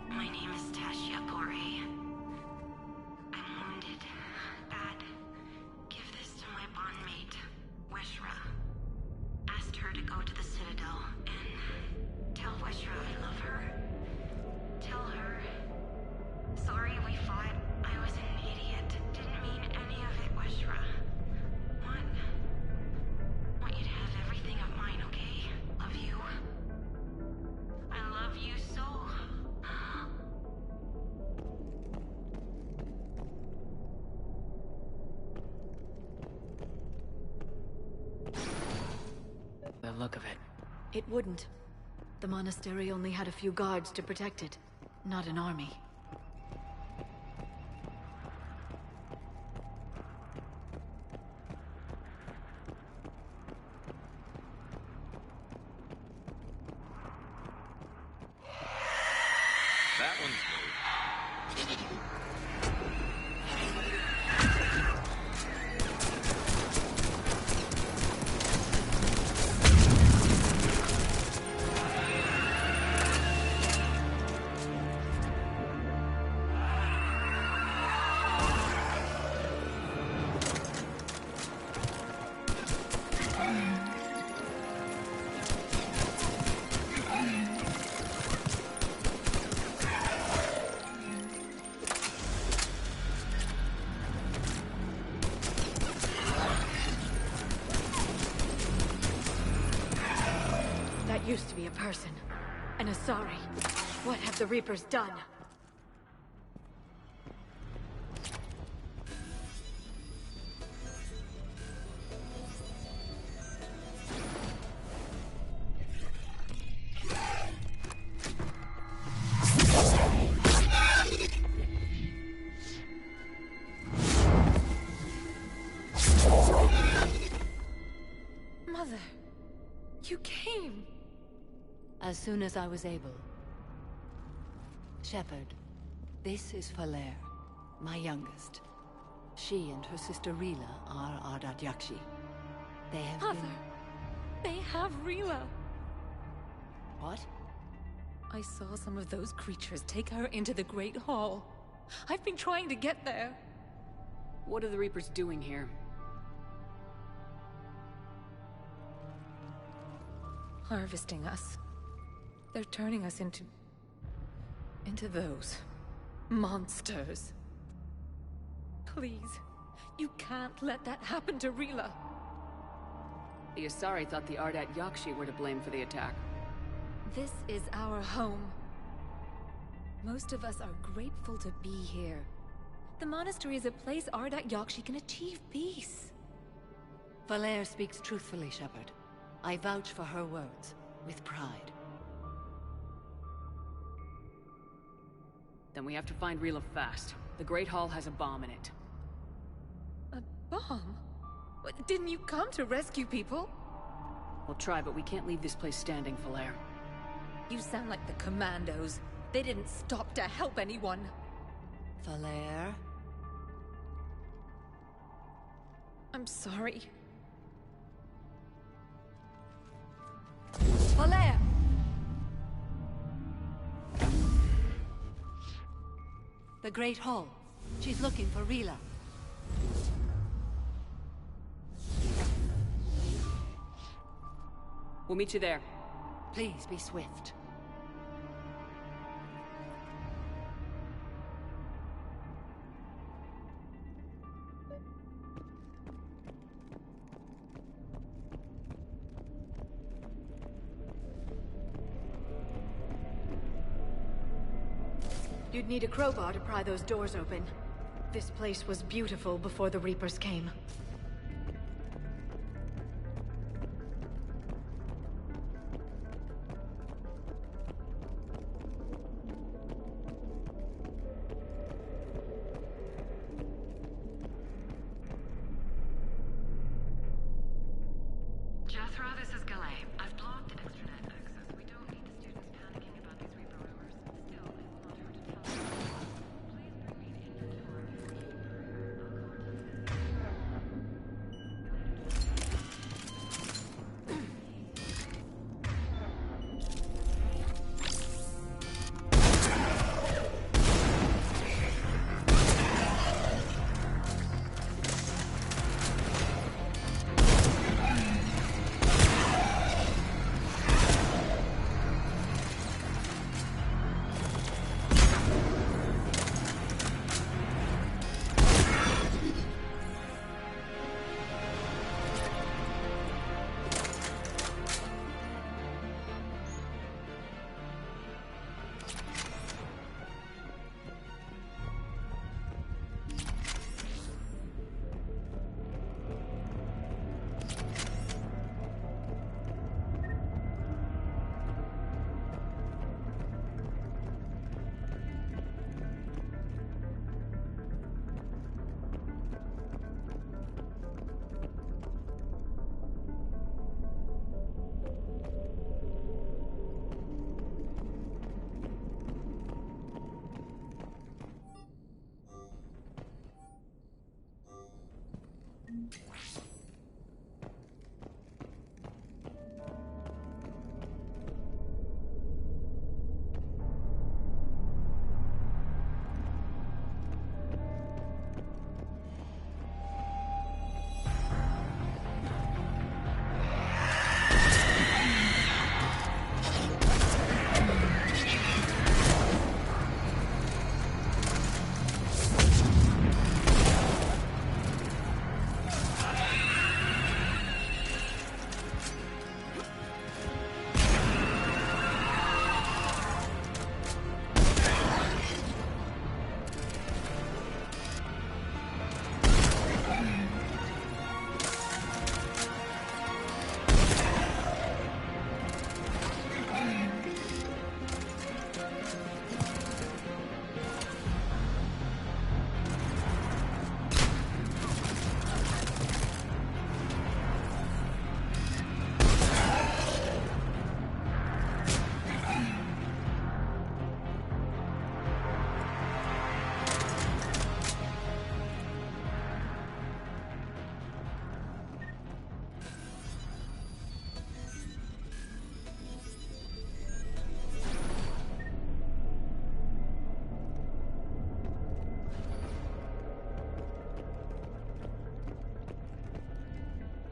My name is Tashia Pore. I'm wounded. Bad. Give this to my bondmate, Weshra. Asked her to go to the Citadel and tell Weshra I love her. Tell her. Sorry we fought. I was an idiot. Didn't mean any of it, Weshra. Want you to have everything of mine, okay? Love you. I love you so.
The look of it.
It wouldn't. The monastery only had a few guards to protect it, not an army.
That one's moved.
Used to be a person. An Asari. What have the Reapers done?
Mother, you came.
As soon as I was able. Shepard, this is Valere, my youngest. She and her sister Rila are Ardat Yakshi. They have
Mother, they have Rila.
What?
I saw some of those creatures take her into the Great Hall. I've been trying to get there.
What are the Reapers doing here?
Harvesting us. They're turning us into those monsters. Please, you can't let that happen to Rila.
The Asari thought the Ardat Yakshi were to blame for the attack.
This is our home. Most of us are grateful to be here. The monastery is a place Ardat Yakshi can achieve peace.
Valere speaks truthfully, Shepard. I vouch for her words, with pride.
Then we have to find Rila fast. The Great Hall has a bomb in it.
A bomb? What, didn't you come to rescue people?
We'll try, but we can't leave this place standing, Valere.
You sound like the Commandos. They didn't stop to help anyone.
Valere?
I'm sorry.
Valere! The Great Hall. She's looking for Rila.
We'll meet you there.
Please be swift.
You'd need a crowbar to pry those doors open. This place was beautiful before the Reapers came.
Jethro, this is Galay. I've blocked extranet access. We don't need the students panicking about these Reaper rumors. Still, it will not hurt to tell them. Please bring me the inventory.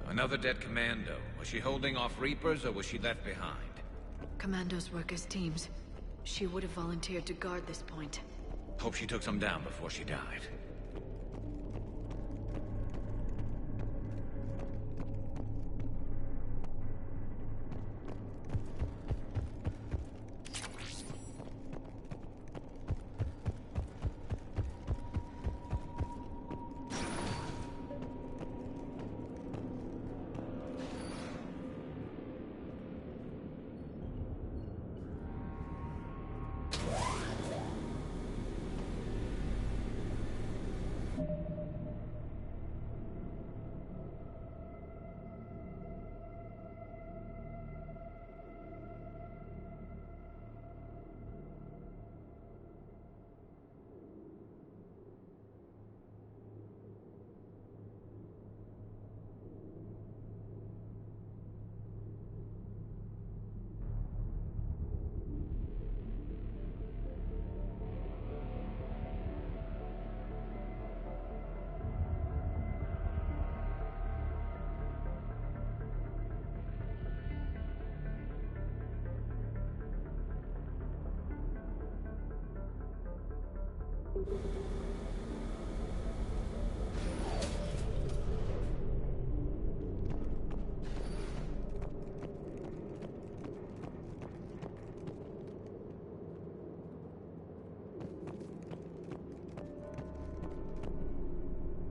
Another dead commando. Was she holding off Reapers, or was she left behind?
Commandos work as teams. She would have volunteered to guard this point.
Hope she took some down before she died.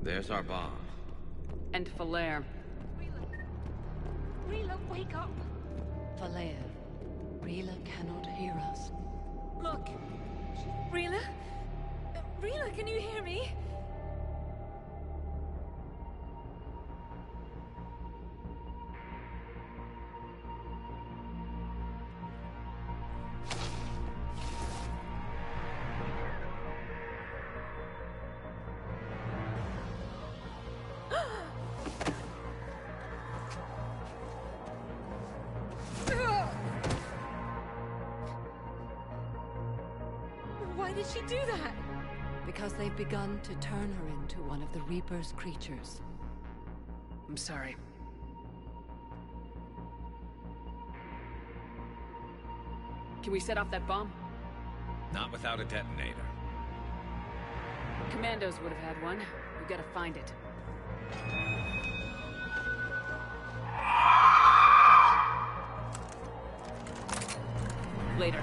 There's our bomb.
And Falere.
Rila, wake up!
Falere, Rila cannot hear us.
Look! Rila? Rila, can you hear me? Why did she do that?
Because they've begun to turn her into one of the Reaper's creatures.
I'm sorry. Can we set off that bomb?
Not without a detonator.
Commandos would have had one. We gotta find it. Later.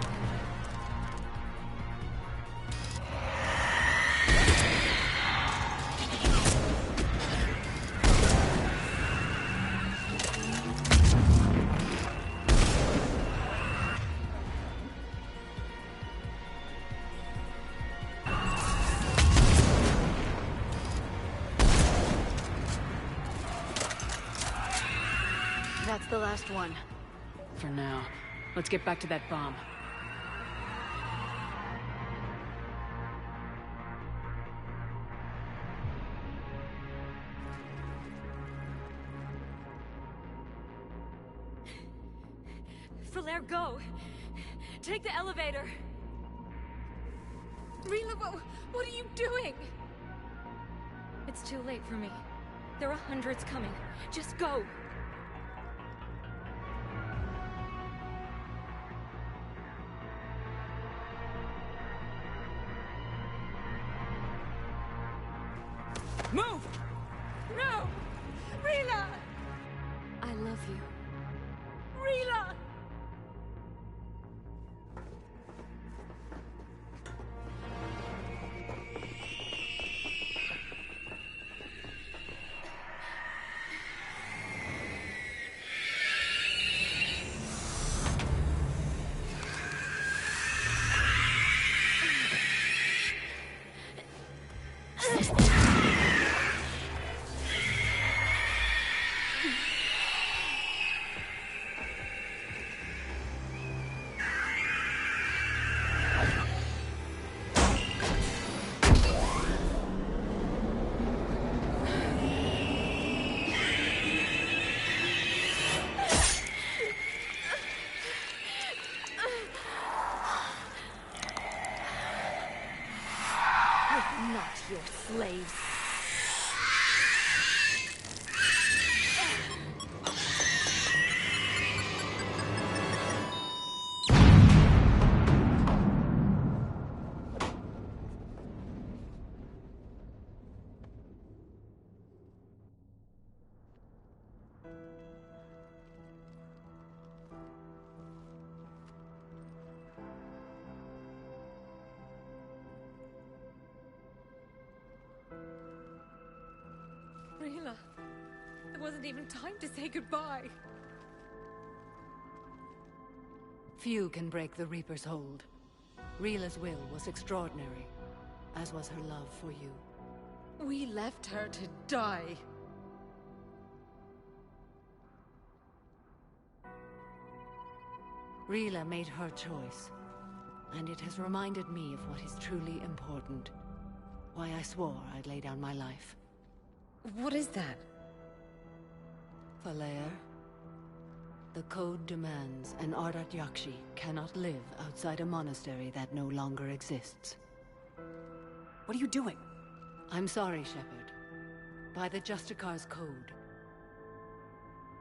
That's the last one.
For now. Let's get back to that bomb.
Falere, go! Take the elevator! Rila, what are you doing? It's too late for me. There are hundreds coming. Just go!
Move!
No! Rila! I love you. Rila! Not your slaves. Rila, there wasn't even time to say goodbye.
Few can break the Reaper's hold. Rila's will was extraordinary, as was her love for you.
We left her to die.
Rila made her choice, and it has reminded me of what is truly important. Why I swore I'd lay down my life.
What is that?
Falere, the code demands an Ardat Yakshi cannot live outside a monastery that no longer exists.
What are you doing?
I'm sorry, Shepard. By the Justicar's code,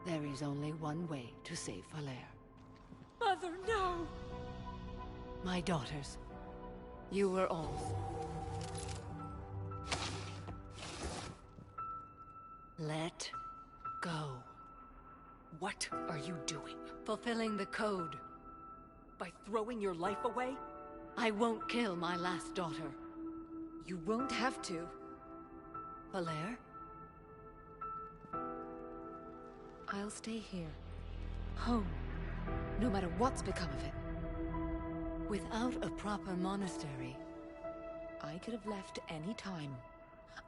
there is only one way to save Falere.
Mother, no!
My daughters, you were all. Let go.
What are you doing?
Fulfilling the code.
By throwing your life away?
I won't kill my last daughter.
You won't have to.
Valere? I'll stay here. Home. No matter what's become of it. Without a proper monastery, I could have left any time.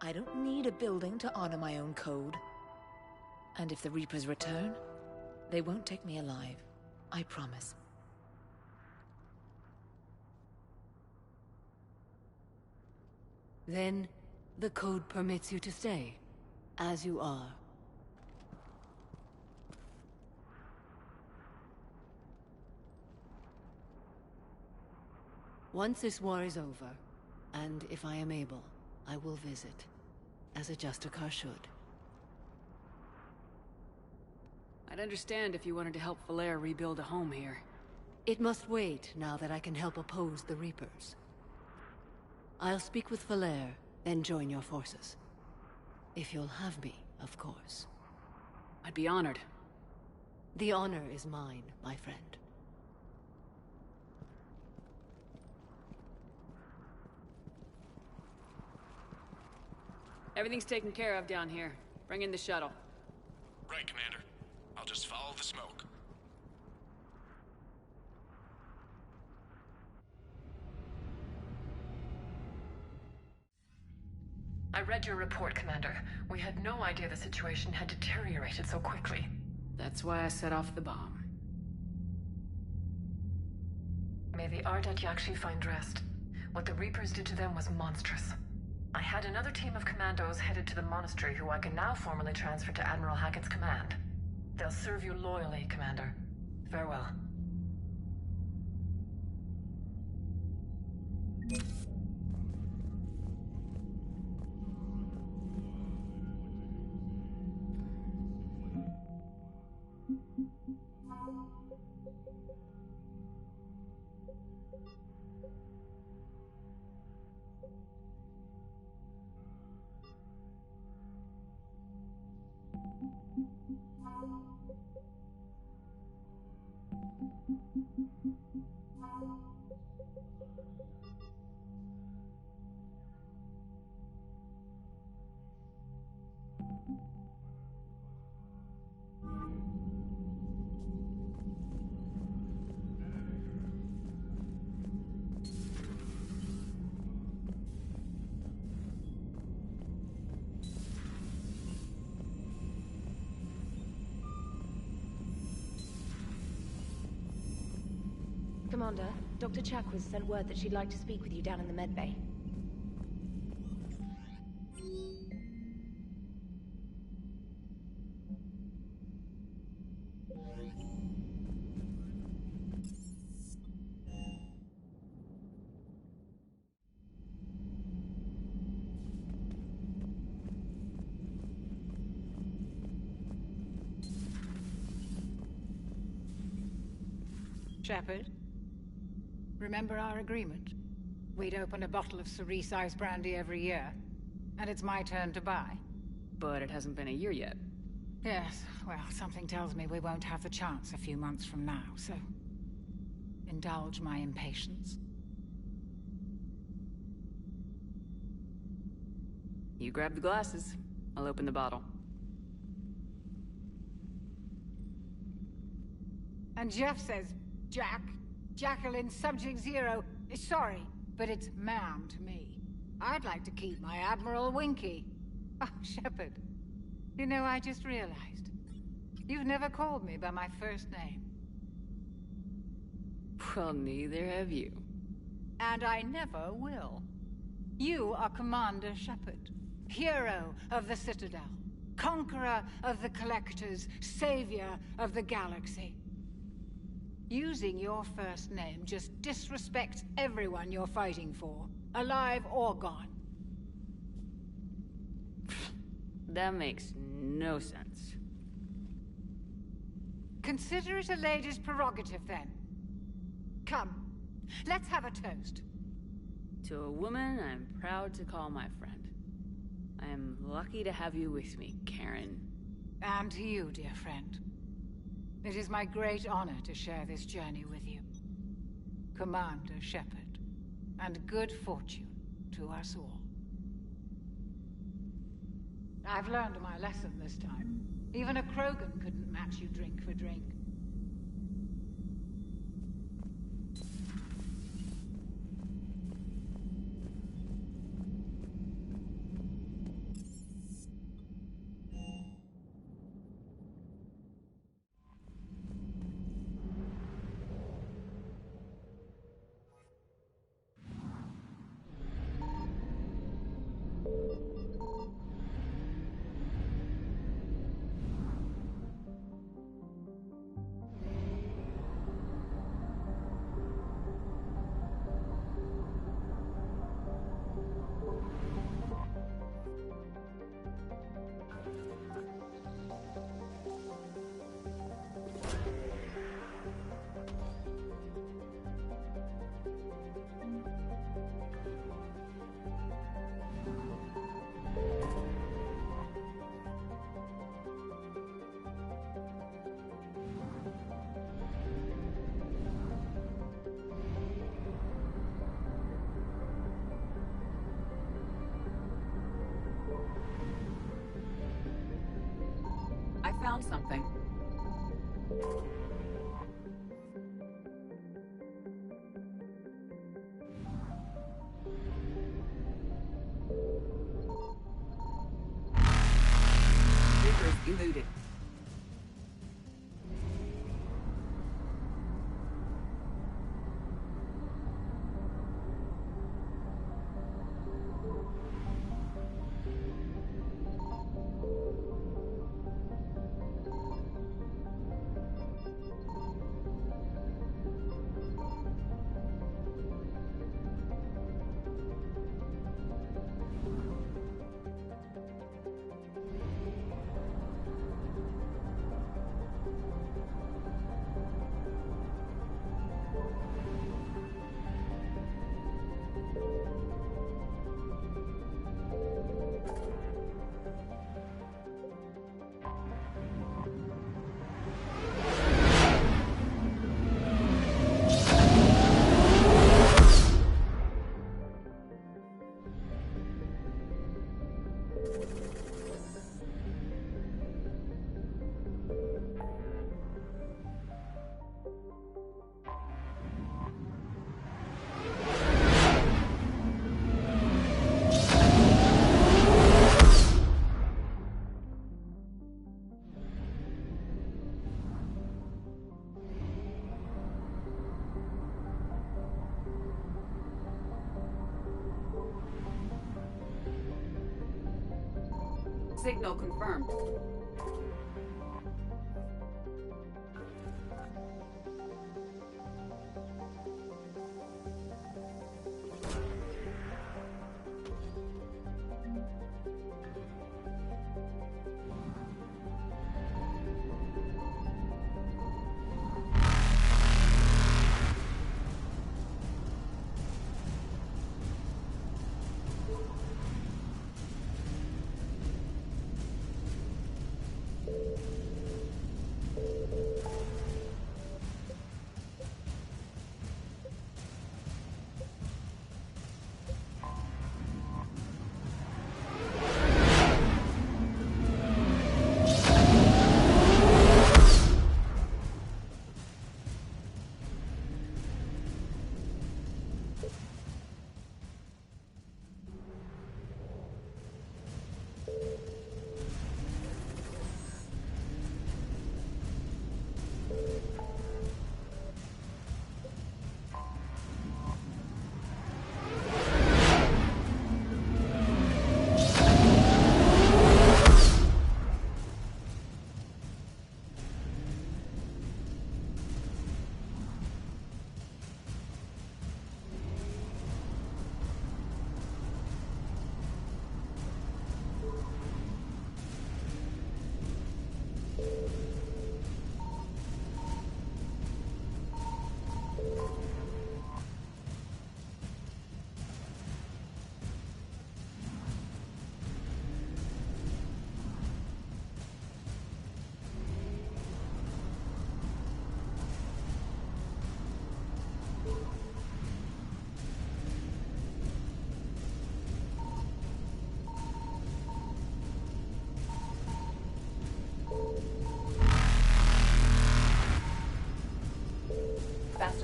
I don't need a building to honor my own code. And if the Reapers return, they won't take me alive. I promise. Then, the code permits you to stay, as you are. Once this war is over, and if I am able, I will visit, as a Justicar should.
I'd understand if you wanted to help Valere rebuild a home here.
It must wait now that I can help oppose the Reapers. I'll speak with Valere, then join your forces. If you'll have me, of course.
I'd be honored.
The honor is mine, my friend.
Everything's taken care of down here. Bring in the shuttle.
Right, Commander. I'll just follow the smoke.
I read your report, Commander. We had no idea the situation had deteriorated so quickly.
That's why I set off the bomb.
May the Ardat Yakshi find rest. What the Reapers did to them was monstrous. I had another team of commandos headed to the monastery who I can now formally transfer to Admiral Hackett's command. They'll serve you loyally, Commander. Farewell.
Commander, Dr. Chakwas sent word that she'd like to speak with you down in the medbay.
Shepard? Remember our agreement? We'd open a bottle of cerise-ice brandy every year, and it's my turn to buy.
But it hasn't been a year yet.
Yes, well, something tells me we won't have the chance a few months from now, so... indulge my impatience.
You grab the glasses. I'll open the bottle.
And Jeff says, Jacqueline Subject Zero is sorry, but it's ma'am to me. I'd like to keep my Admiral Winky. Oh, Shepard. You know, I just realized. You've never called me by my first name.
Well, neither have you.
And I never will. You are Commander Shepard, hero of the Citadel, conqueror of the Collectors, savior of the galaxy. Using your first name just disrespects everyone you're fighting for, alive or gone.
That makes no sense.
Consider it a lady's prerogative, then. Come, let's have a toast.
To a woman I'm proud to call my friend. I am lucky to have you with me, Karen.
And to you, dear friend. It is my great honor to share this journey with you. Commander Shepard. And good fortune to us all. I've learned my lesson this time. Even a Krogan couldn't match you drink for drink.
I found something. Reapers eluded. Signal confirmed.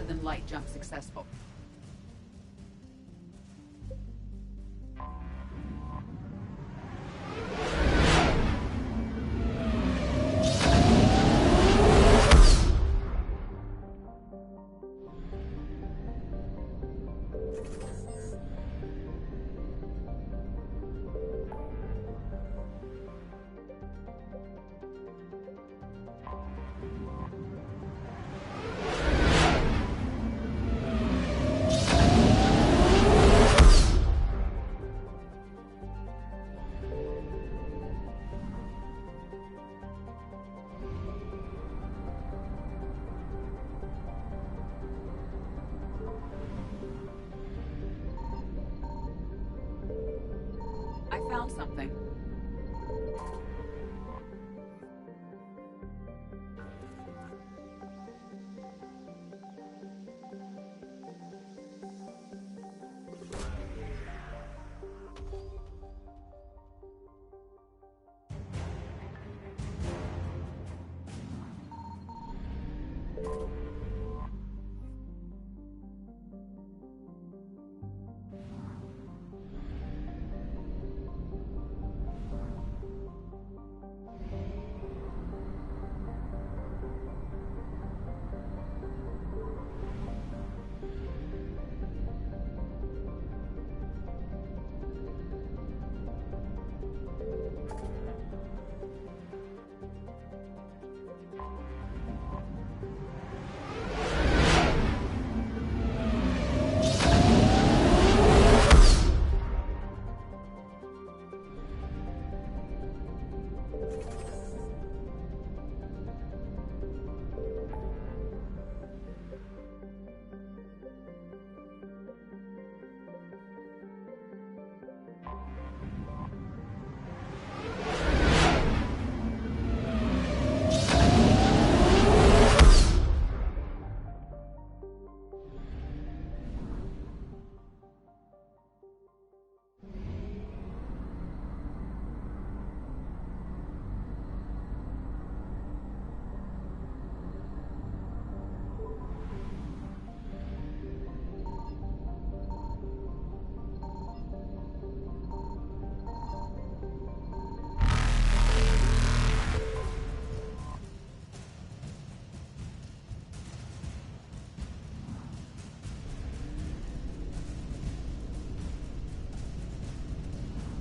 than light jump successful. I found something.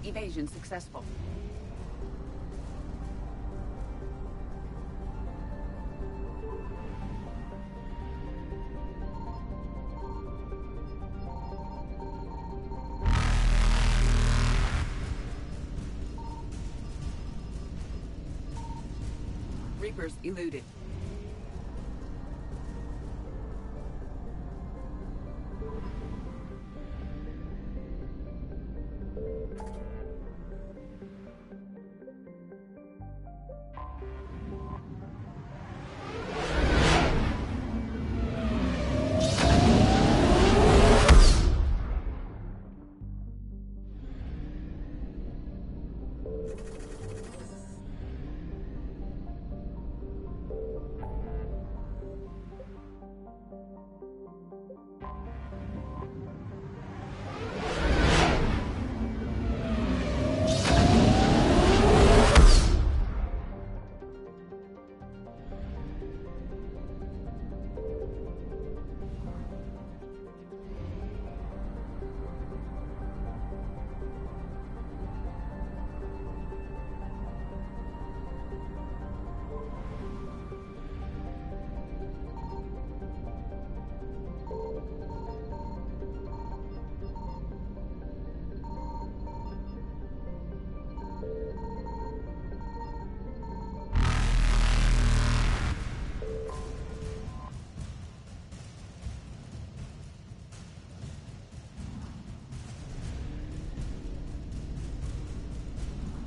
Evasion successful. Reapers eluded.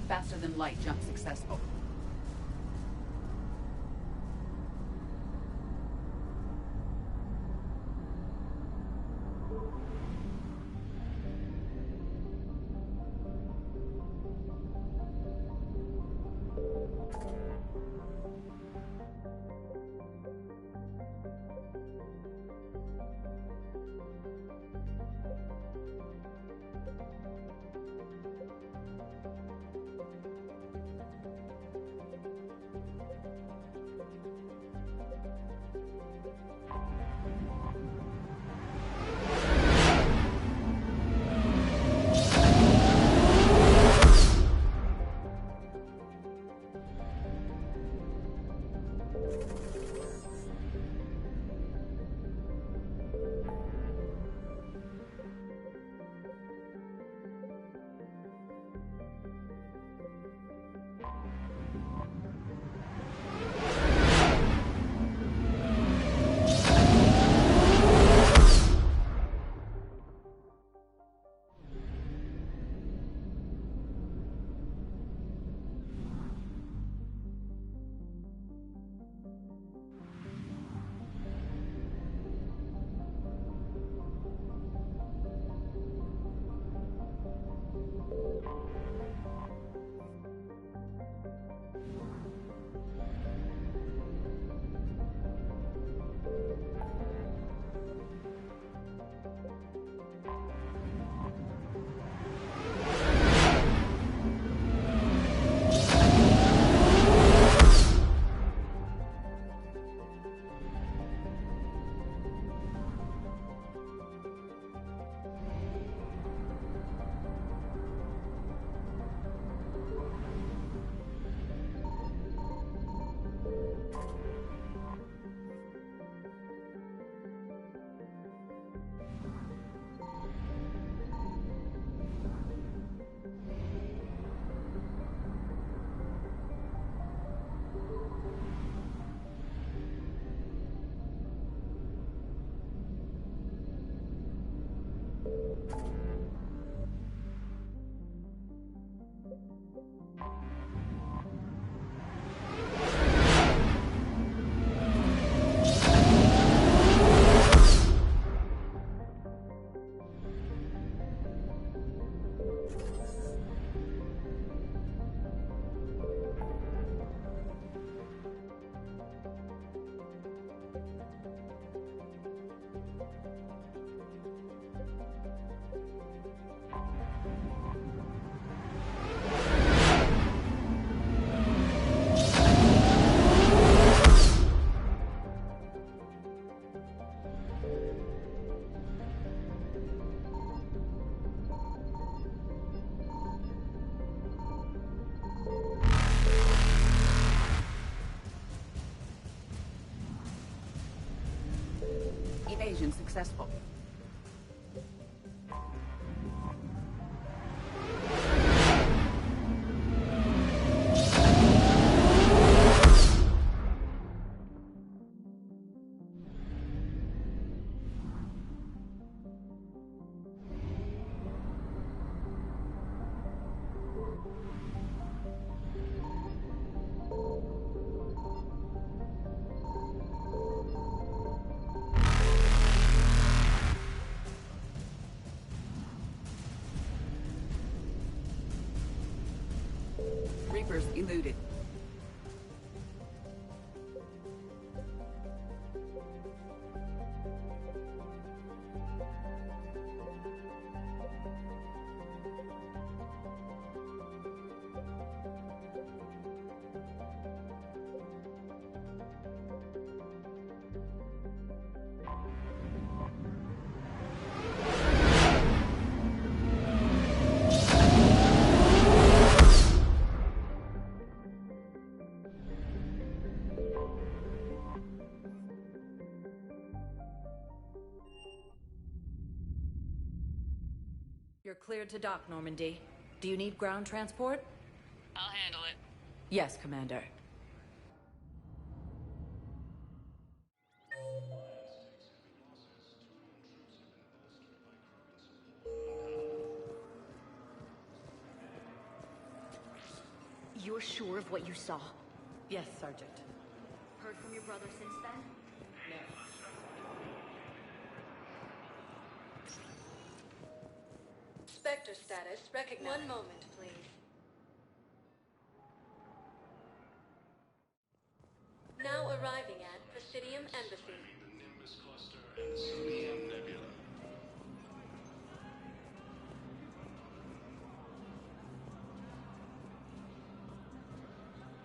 Faster than light jump successful.
Evasion successful. Reapers eluded.
You're cleared to dock, Normandy. Do you need ground transport?
I'll handle it.
Yes, Commander.
You're sure of what you saw?
Yes, Sergeant.
Heard from your brother since then?
No.
Spectre status recognized. One moment, please. Now arriving at Presidium Embassy.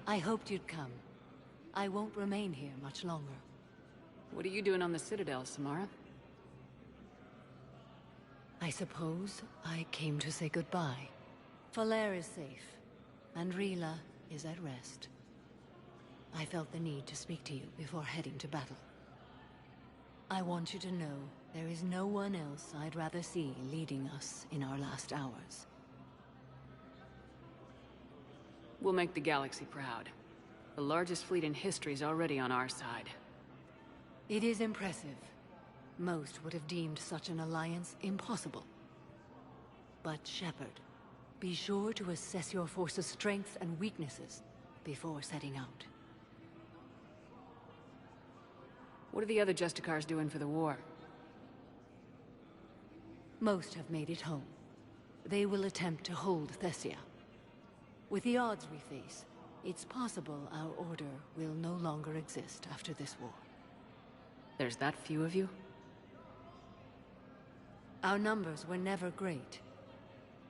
I hoped you'd come. I won't remain here much longer.
What are you doing on the Citadel, Samara?
I suppose I came to say goodbye. Falair is safe, and Rila is at rest. I felt the need to speak to you before heading to battle. I want you to know there is no one else I'd rather see leading us in our last hours.
We'll make the galaxy proud. The largest fleet in history is already on our side.
It is impressive. Most would have deemed such an alliance impossible. But Shepard, be sure to assess your force's strengths and weaknesses before setting out.
What are the other Justicars doing for the war?
Most have made it home. They will attempt to hold Thessia. With the odds we face, it's possible our order will no longer exist after this war.
There's that few of you?
Our numbers were never great.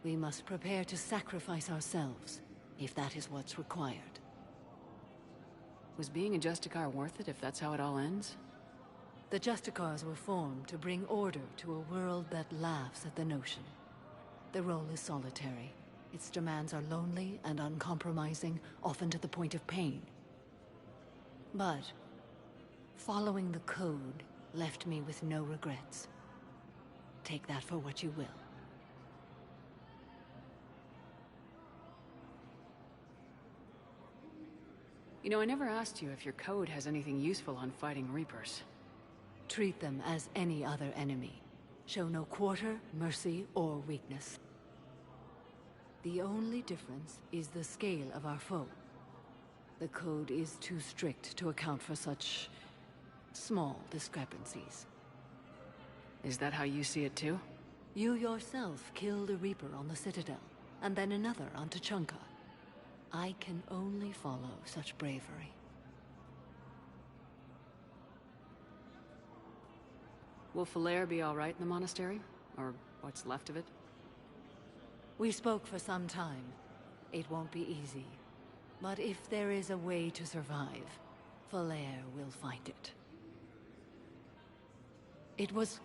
We must prepare to sacrifice ourselves, if that is what's required.
Was being a Justicar worth it if that's how it all ends?
The Justicars were formed to bring order to a world that laughs at the notion. The role is solitary. Its demands are lonely and uncompromising, often to the point of pain. But following the code left me with no regrets. Take that for what you will.
You know, I never asked you if your code has anything useful on fighting Reapers.
Treat them as any other enemy. Show no quarter, mercy, or weakness. The only difference is the scale of our foe. The code is too strict to account for such small discrepancies.
Is that how you see it too?
You yourself killed a Reaper on the Citadel, and then another on Tuchanka. I can only follow such bravery.
Will Falair be all right in the monastery? Or what's left of it?
We spoke for some time. It won't be easy. But if there is a way to survive, Falair will find it. It was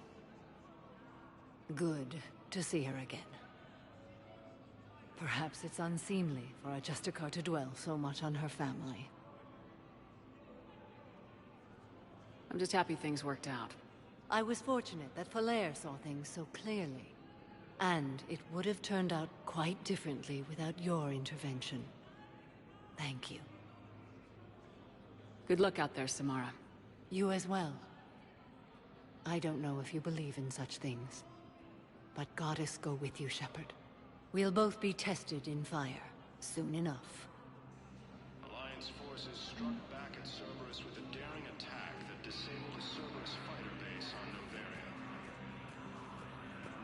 good to see her again. Perhaps it's unseemly for a Justicar to dwell so much on her family.
I'm just happy things worked out.
I was fortunate that Falair saw things so clearly. And it would have turned out quite differently without your intervention. Thank you.
Good luck out there, Samara.
You as well. I don't know if you believe in such things, but Goddess go with you, Shepard. We'll both be tested in fire, soon enough.
Alliance forces struck back at Cerberus with a daring attack that disabled a Cerberus fighter base on Noveria.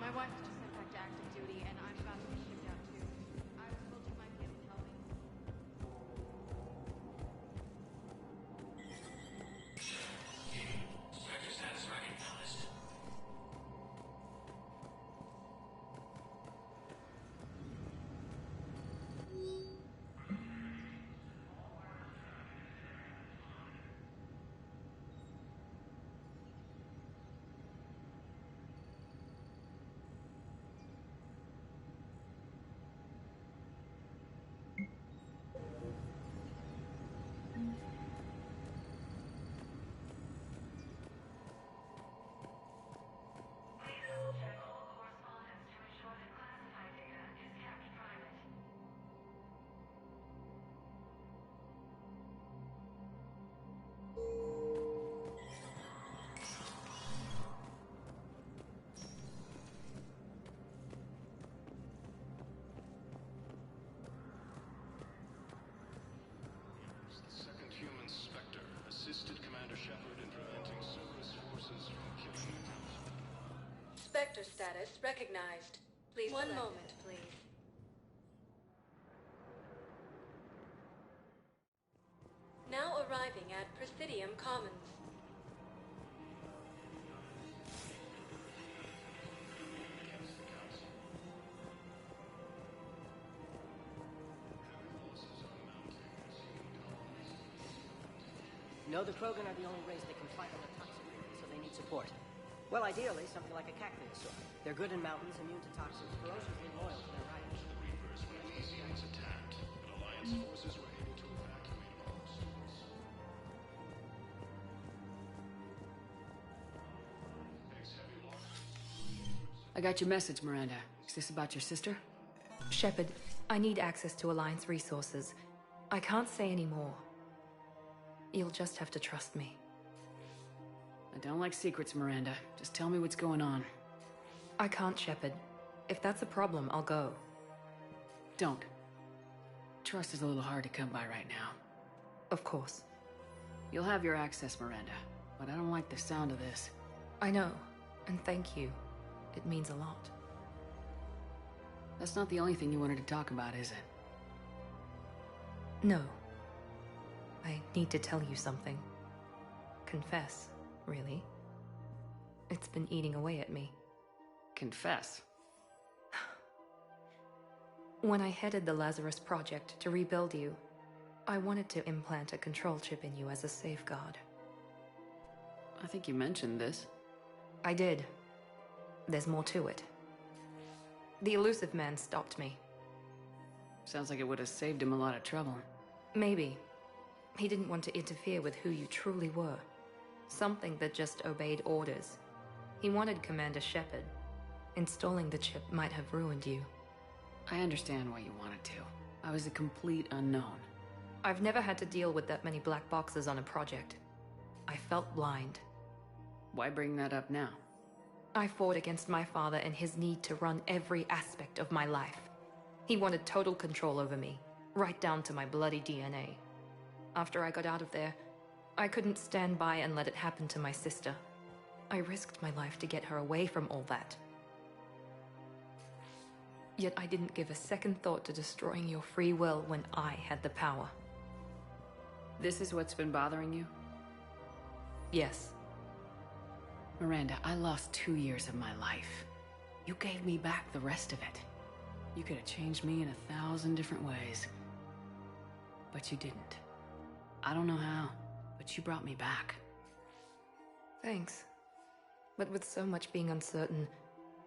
My wife just sent back to active duty, and I'm about to be shipped out too. I was told you might be able to help me.
Spectre status recognized. Assisted Commander Shepard in preventing Cerberus forces from killing the Council.
Spectre status recognized. Please One moment, please. Now arriving at Presidium Commons.
No, the Krogan are the only race that can fight on the toxic grid, so they need support. Well, ideally, something like a cactus sort. They're good in mountains, immune to toxins, ferociously loyal to their riders.
Reapers when Easy was attacked, but Alliance forces were able to evacuate all the stores.
I got your message, Miranda. Is this about your sister?
Shepard, I need access to Alliance resources. I can't say any more. You'll just have to trust me.
I don't like secrets, Miranda. Just tell me what's going on.
I can't, Shepard. If that's a problem, I'll go.
Don't. Trust is a little hard to come by right now.
Of course.
You'll have your access, Miranda, but I don't like the sound of this.
I know, and thank you. It means a lot.
That's not the only thing you wanted to talk about, is it?
No. I need to tell you something. Confess, really. It's been eating away at me.
Confess?
When I headed the Lazarus Project to rebuild you, I wanted to implant a control chip in you as a safeguard.
I think you mentioned this.
I did. There's more to it. The elusive man stopped me.
Sounds like it would have saved him a lot of trouble.
Maybe. He didn't want to interfere with who you truly were. Something that just obeyed orders. He wanted Commander Shepard. Installing the chip might have ruined you.
I understand why you wanted to. I was a complete unknown.
I've never had to deal with that many black boxes on a project. I felt blind.
Why bring that up now?
I fought against my father and his need to run every aspect of my life. He wanted total control over me, right down to my bloody DNA. After I got out of there, I couldn't stand by and let it happen to my sister. I risked my life to get her away from all that. Yet I didn't give a second thought to destroying your free will when I had the power.
This is what's been bothering you?
Yes.
Miranda, I lost 2 years of my life. You gave me back the rest of it. You could have changed me in 1,000 different ways. But you didn't. I don't know how, but you brought me back.
Thanks. But with so much being uncertain,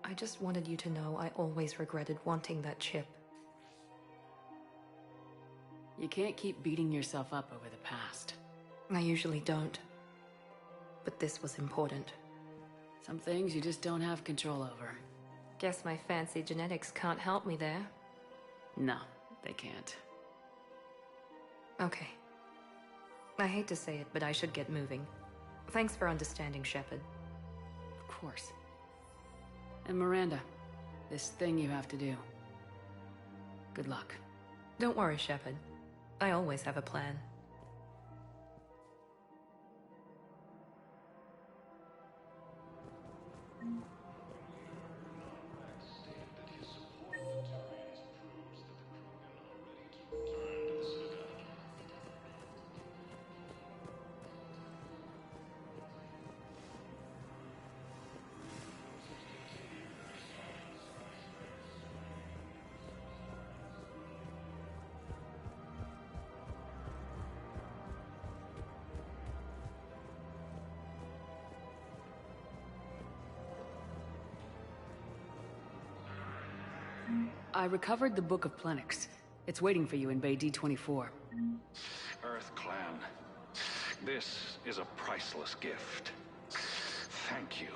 I just wanted you to know I always regretted wanting that chip.
You can't keep beating yourself up over the past.
I usually don't. But this was important.
Some things you just don't have control over.
Guess my fancy genetics can't help me there.
No, they can't.
Okay. I hate to say it, but I should get moving. Thanks for understanding, Shepard.
Of course. And Miranda, this thing you have to do. Good luck.
Don't worry, Shepard. I always have a plan.
I recovered the Book of Plenix. It's waiting for you in Bay D-24.
Earth Clan, this is a priceless gift. Thank you.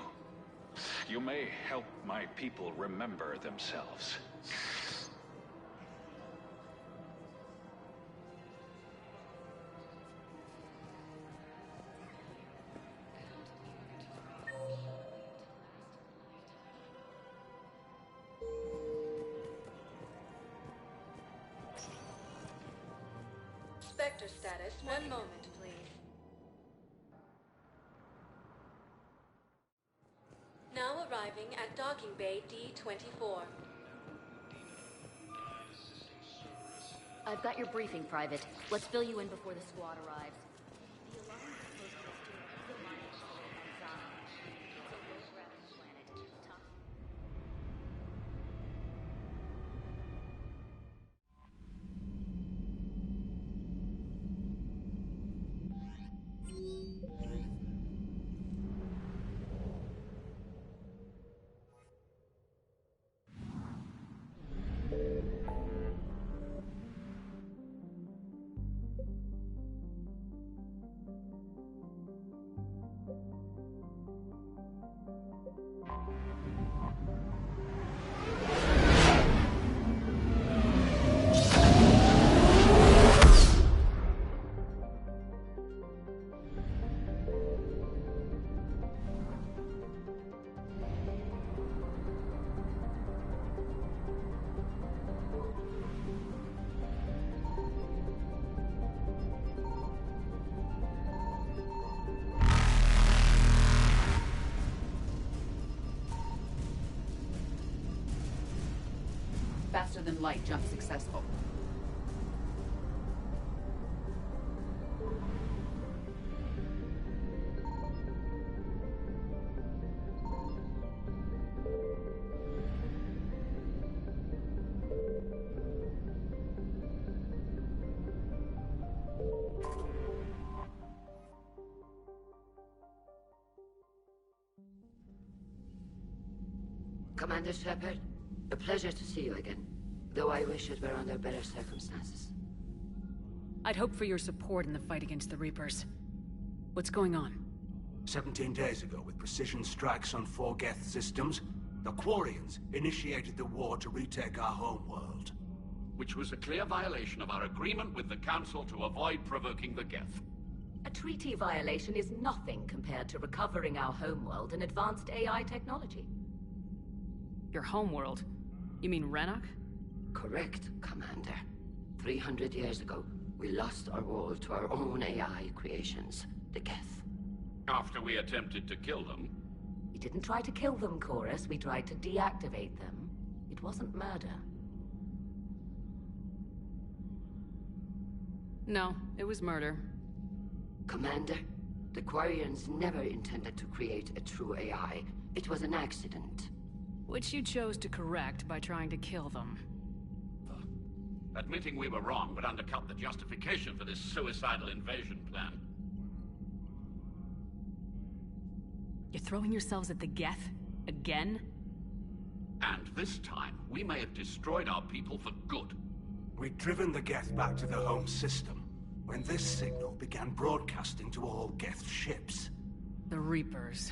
You may help my people remember themselves.
Spectre status, 1 moment, please. Now arriving at docking bay D-24.
I've got your briefing, Private. Let's fill you in before the squad arrives. The alarm is supposed to restore the mining on Zion. It's a low-gravity planet.
Faster than light jump successful.
Commander Shepard, a pleasure to see you again, though I wish it were under better circumstances.
I'd hoped for your support in the fight against the Reapers. What's going on?
17 days ago, with precision strikes on 4 Geth systems, the Quarians initiated the war to retake our homeworld.
Which was a clear violation of our agreement with the Council to avoid provoking the Geth.
A treaty violation is nothing compared to recovering our homeworld and advanced AI technology.
Your homeworld? You mean Renok?
Correct, Commander. 300 years ago, we lost our world to our own AI creations, the Geth.
After we attempted to kill them?
We didn't try to kill them, Chorus. We tried to deactivate them. It wasn't murder.
No, it was murder.
Commander, the Quarians never intended to create a true AI. It was an accident.
Which you chose to correct by trying to kill them.
Admitting we were wrong would undercut the justification for this suicidal invasion plan.
You're throwing yourselves at the Geth? Again?
And this time, we may have destroyed our people for good.
We'd driven the Geth back to the home system, when this signal began broadcasting to all Geth ships.
The Reapers.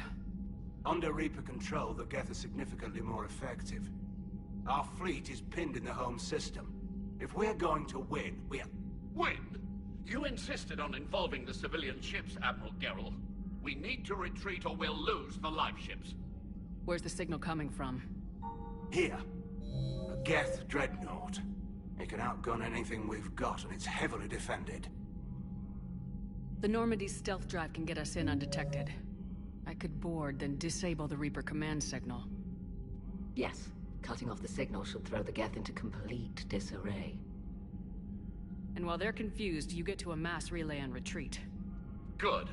Under Reaper control, the Geth are significantly more effective. Our fleet is pinned in the home system. If we're going to win, we're...
Win? You insisted on involving the civilian ships, Admiral Gerrel. We need to retreat or we'll lose the live ships.
Where's the signal coming from?
Here. A Geth dreadnought. It can outgun anything we've got, and it's heavily defended.
The Normandy's stealth drive can get us in undetected. I could board, then disable the Reaper command signal.
Yes. Cutting off the signal should throw the Geth into complete disarray.
And while they're confused, you get to a mass relay and retreat.
Good.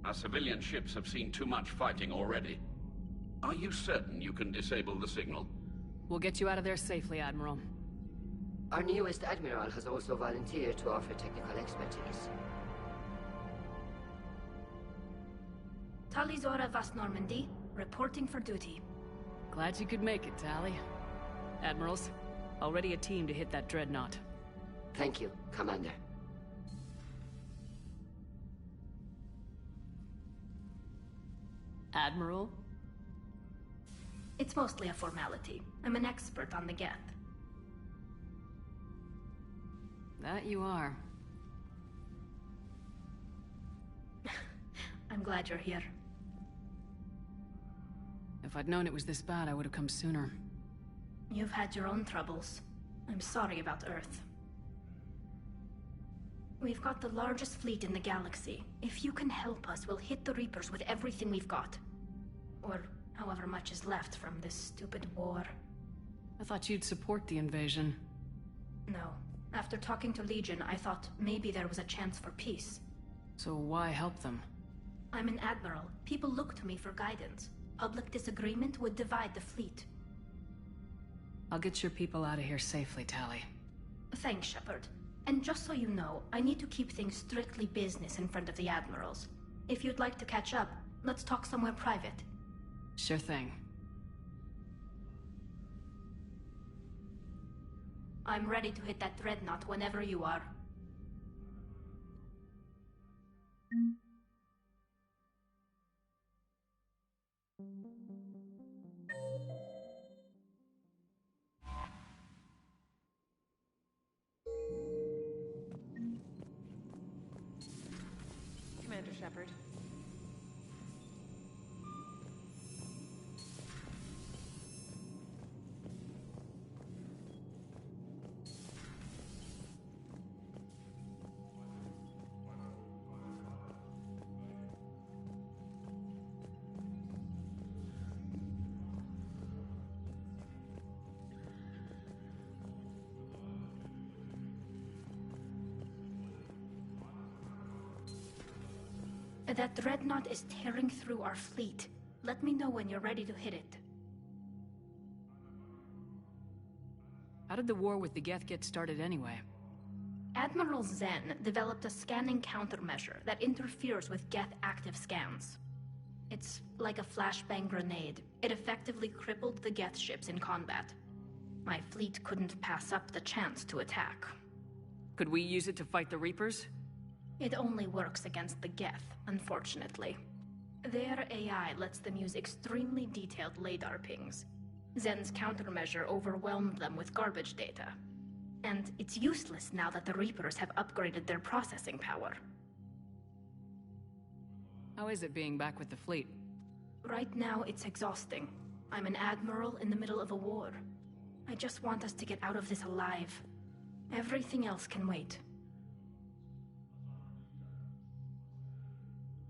Our civilian ships have seen too much fighting already. Are you certain you can disable the signal?
We'll get you out of there safely, Admiral.
Our newest Admiral has also volunteered to offer technical expertise.
Talizora Vas Normandy, reporting for duty.
Glad you could make it, Tally. Admirals, already a team to hit that dreadnought.
Thank you, Commander.
Admiral?
It's mostly a formality. I'm an expert on the Geth.
That you are.
I'm glad you're here.
If I'd known it was this bad, I would have come sooner.
You've had your own troubles. I'm sorry about Earth. We've got the largest fleet in the galaxy. If you can help us, we'll hit the Reapers with everything we've got. Or however much is left from this stupid war.
I thought you'd support the invasion.
No. After talking to Legion, I thought maybe there was a chance for peace.
So why help them?
I'm an admiral. People look to me for guidance. Public disagreement would divide the fleet.
I'll get your people out of here safely, Tally.
Thanks, Shepard. And just so you know, I need to keep things strictly business in front of the admirals. If you'd like to catch up, let's talk somewhere private.
Sure thing.
I'm ready to hit that dreadnought whenever you are.
Commander Shepard.
That dreadnought is tearing through our fleet. Let me know when you're ready to hit it.
How did the war with the Geth get started anyway?
Admiral Zen developed a scanning countermeasure that interferes with Geth active scans. It's like a flashbang grenade. It effectively crippled the Geth ships in combat. My fleet couldn't pass up the chance to attack.
Could we use it to fight the Reapers?
It only works against the Geth, unfortunately. Their AI lets them use extremely detailed LADAR pings. Zen's countermeasure overwhelmed them with garbage data. And it's useless now that the Reapers have upgraded their processing power.
How is it being back with the fleet?
Right now, it's exhausting. I'm an admiral in the middle of a war. I just want us to get out of this alive. Everything else can wait.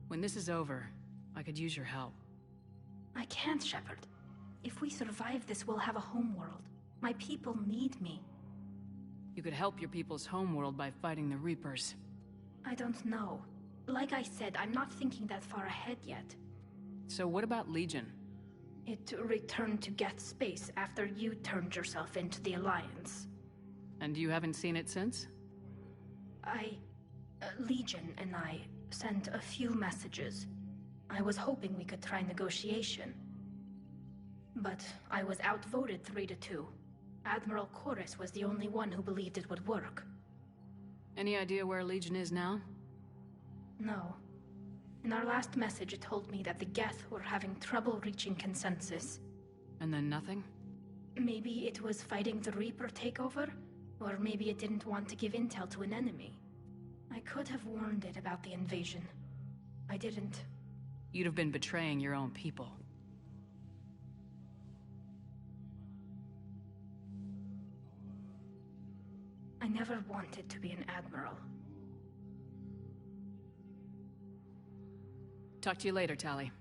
When this is over, I could use your help.
I can't, Shepard. If we survive this, we'll have a homeworld. My people need me.
You could help your people's homeworld by fighting the Reapers.
I don't know. Like I said, I'm not thinking that far ahead yet.
So what about Legion?
It returned to Geth space after you turned yourself into the Alliance.
And you haven't seen it since?
Legion and I sent a few messages. I was hoping we could try negotiation. But I was outvoted 3-2. Admiral Chorus was the only one who believed it would work.
Any idea where Legion is now?
No. In our last message, it told me that the Geth were having trouble reaching consensus.
And then nothing?
Maybe it was fighting the Reaper takeover, or maybe it didn't want to give intel to an enemy. I could have warned it about the invasion. I didn't.
You'd have been betraying your own people.
I never wanted to be an admiral.
Talk to you later, Tali.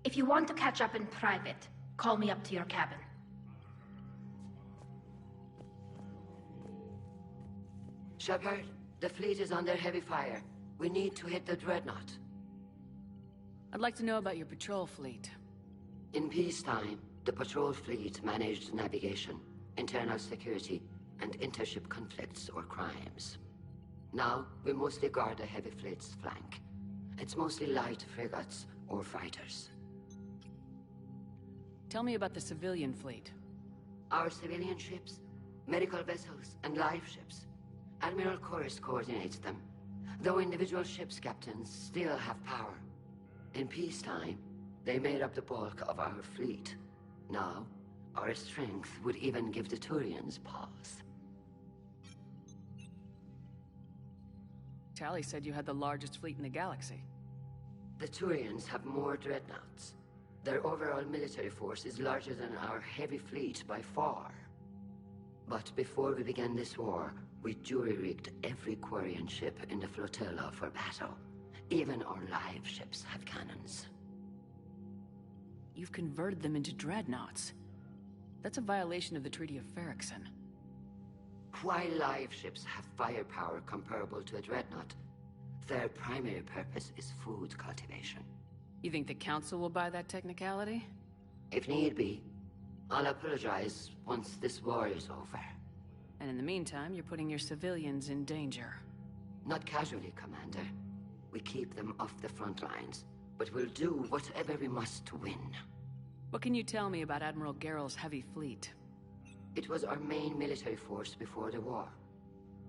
If you want to catch up in private, call me up to your cabin.
Shepard, the fleet is under heavy fire. We need to hit the Dreadnought.
I'd like to know about your patrol fleet.
In peacetime, the patrol fleet managed navigation, internal security, and intership conflicts or crimes. Now, we mostly guard the heavy fleet's flank. It's mostly light frigates or fighters.
Tell me about the civilian fleet.
Our civilian ships, medical vessels, and life ships. Admiral Chorus coordinates them, though individual ships' captains still have power. In peacetime, they made up the bulk of our fleet. Now, our strength would even give the Turians pause.
Tali said you had the largest fleet in the galaxy.
The Turians have more dreadnoughts. Their overall military force is larger than our heavy fleet by far. But before we began this war, we jury-rigged every Quarian ship in the flotilla for battle. Even our live ships have cannons.
You've converted them into dreadnoughts. That's a violation of the Treaty of Ferrixon.
While live ships have firepower comparable to a dreadnought, their primary purpose is food cultivation.
You think the Council will buy that technicality?
If need be, I'll apologize once this war is over.
And in the meantime, you're putting your civilians in danger.
Not casually, Commander. We keep them off the front lines, but we'll do whatever we must to win.
What can you tell me about Admiral Geral's heavy fleet?
It was our main military force before the war,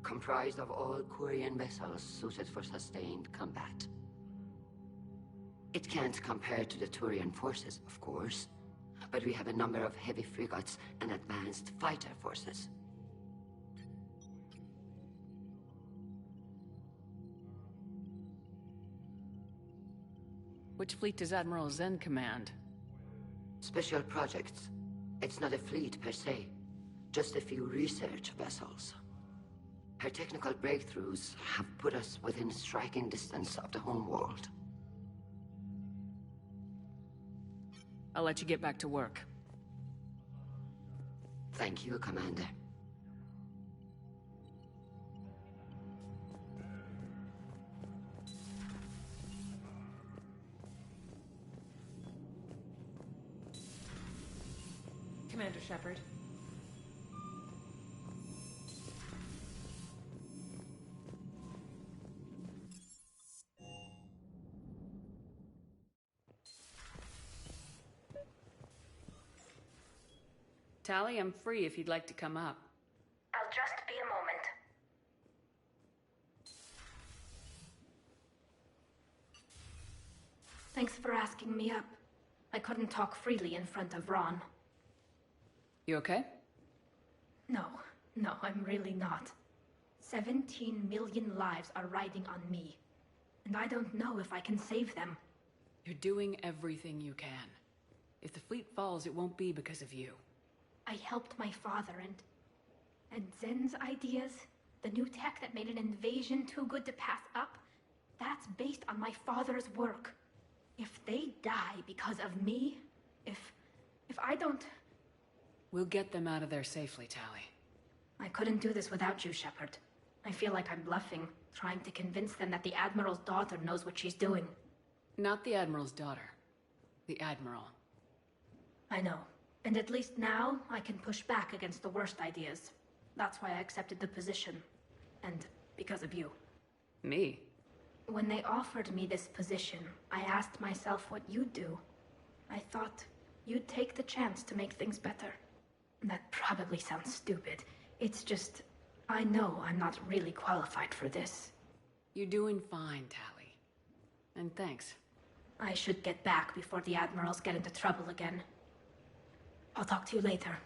comprised of all Quarian vessels suited for sustained combat. It can't compare to the Turian forces, of course, but we have a number of heavy frigates and advanced fighter forces.
Which fleet does Admiral Zen command?
Special projects. It's not a fleet per se, just a few research vessels. Her technical breakthroughs have put us within striking distance of the homeworld.
I'll let you get back to work.
Thank you, Commander.
Commander Shepard.
Tali, I'm free if you'd like to come up.
I'll just be a moment. Thanks for asking me up. I couldn't talk freely in front of Ron.
You okay?
No, I'm really not. 17 million lives are riding on me. And I don't know if I can save them.
You're doing everything you can. If the fleet falls, it won't be because of you.
I helped my father and Zen's ideas, the new tech that made an invasion too good to pass up, that's based on my father's work. If they die because of me, if I don't...
We'll get them out of there safely, Tali.
I couldn't do this without you, Shepard. I feel like I'm bluffing, trying to convince them that the Admiral's daughter knows what she's doing.
Not the Admiral's daughter. The Admiral.
I know. And at least now, I can push back against the worst ideas. That's why I accepted the position. And because of you.
Me?
When they offered me this position, I asked myself what you'd do. I thought you'd take the chance to make things better. That probably sounds stupid. It's just, I know I'm not really qualified for this.
You're doing fine, Tali. And thanks.
I should get back before the Admirals get into trouble again. I'll talk to you later.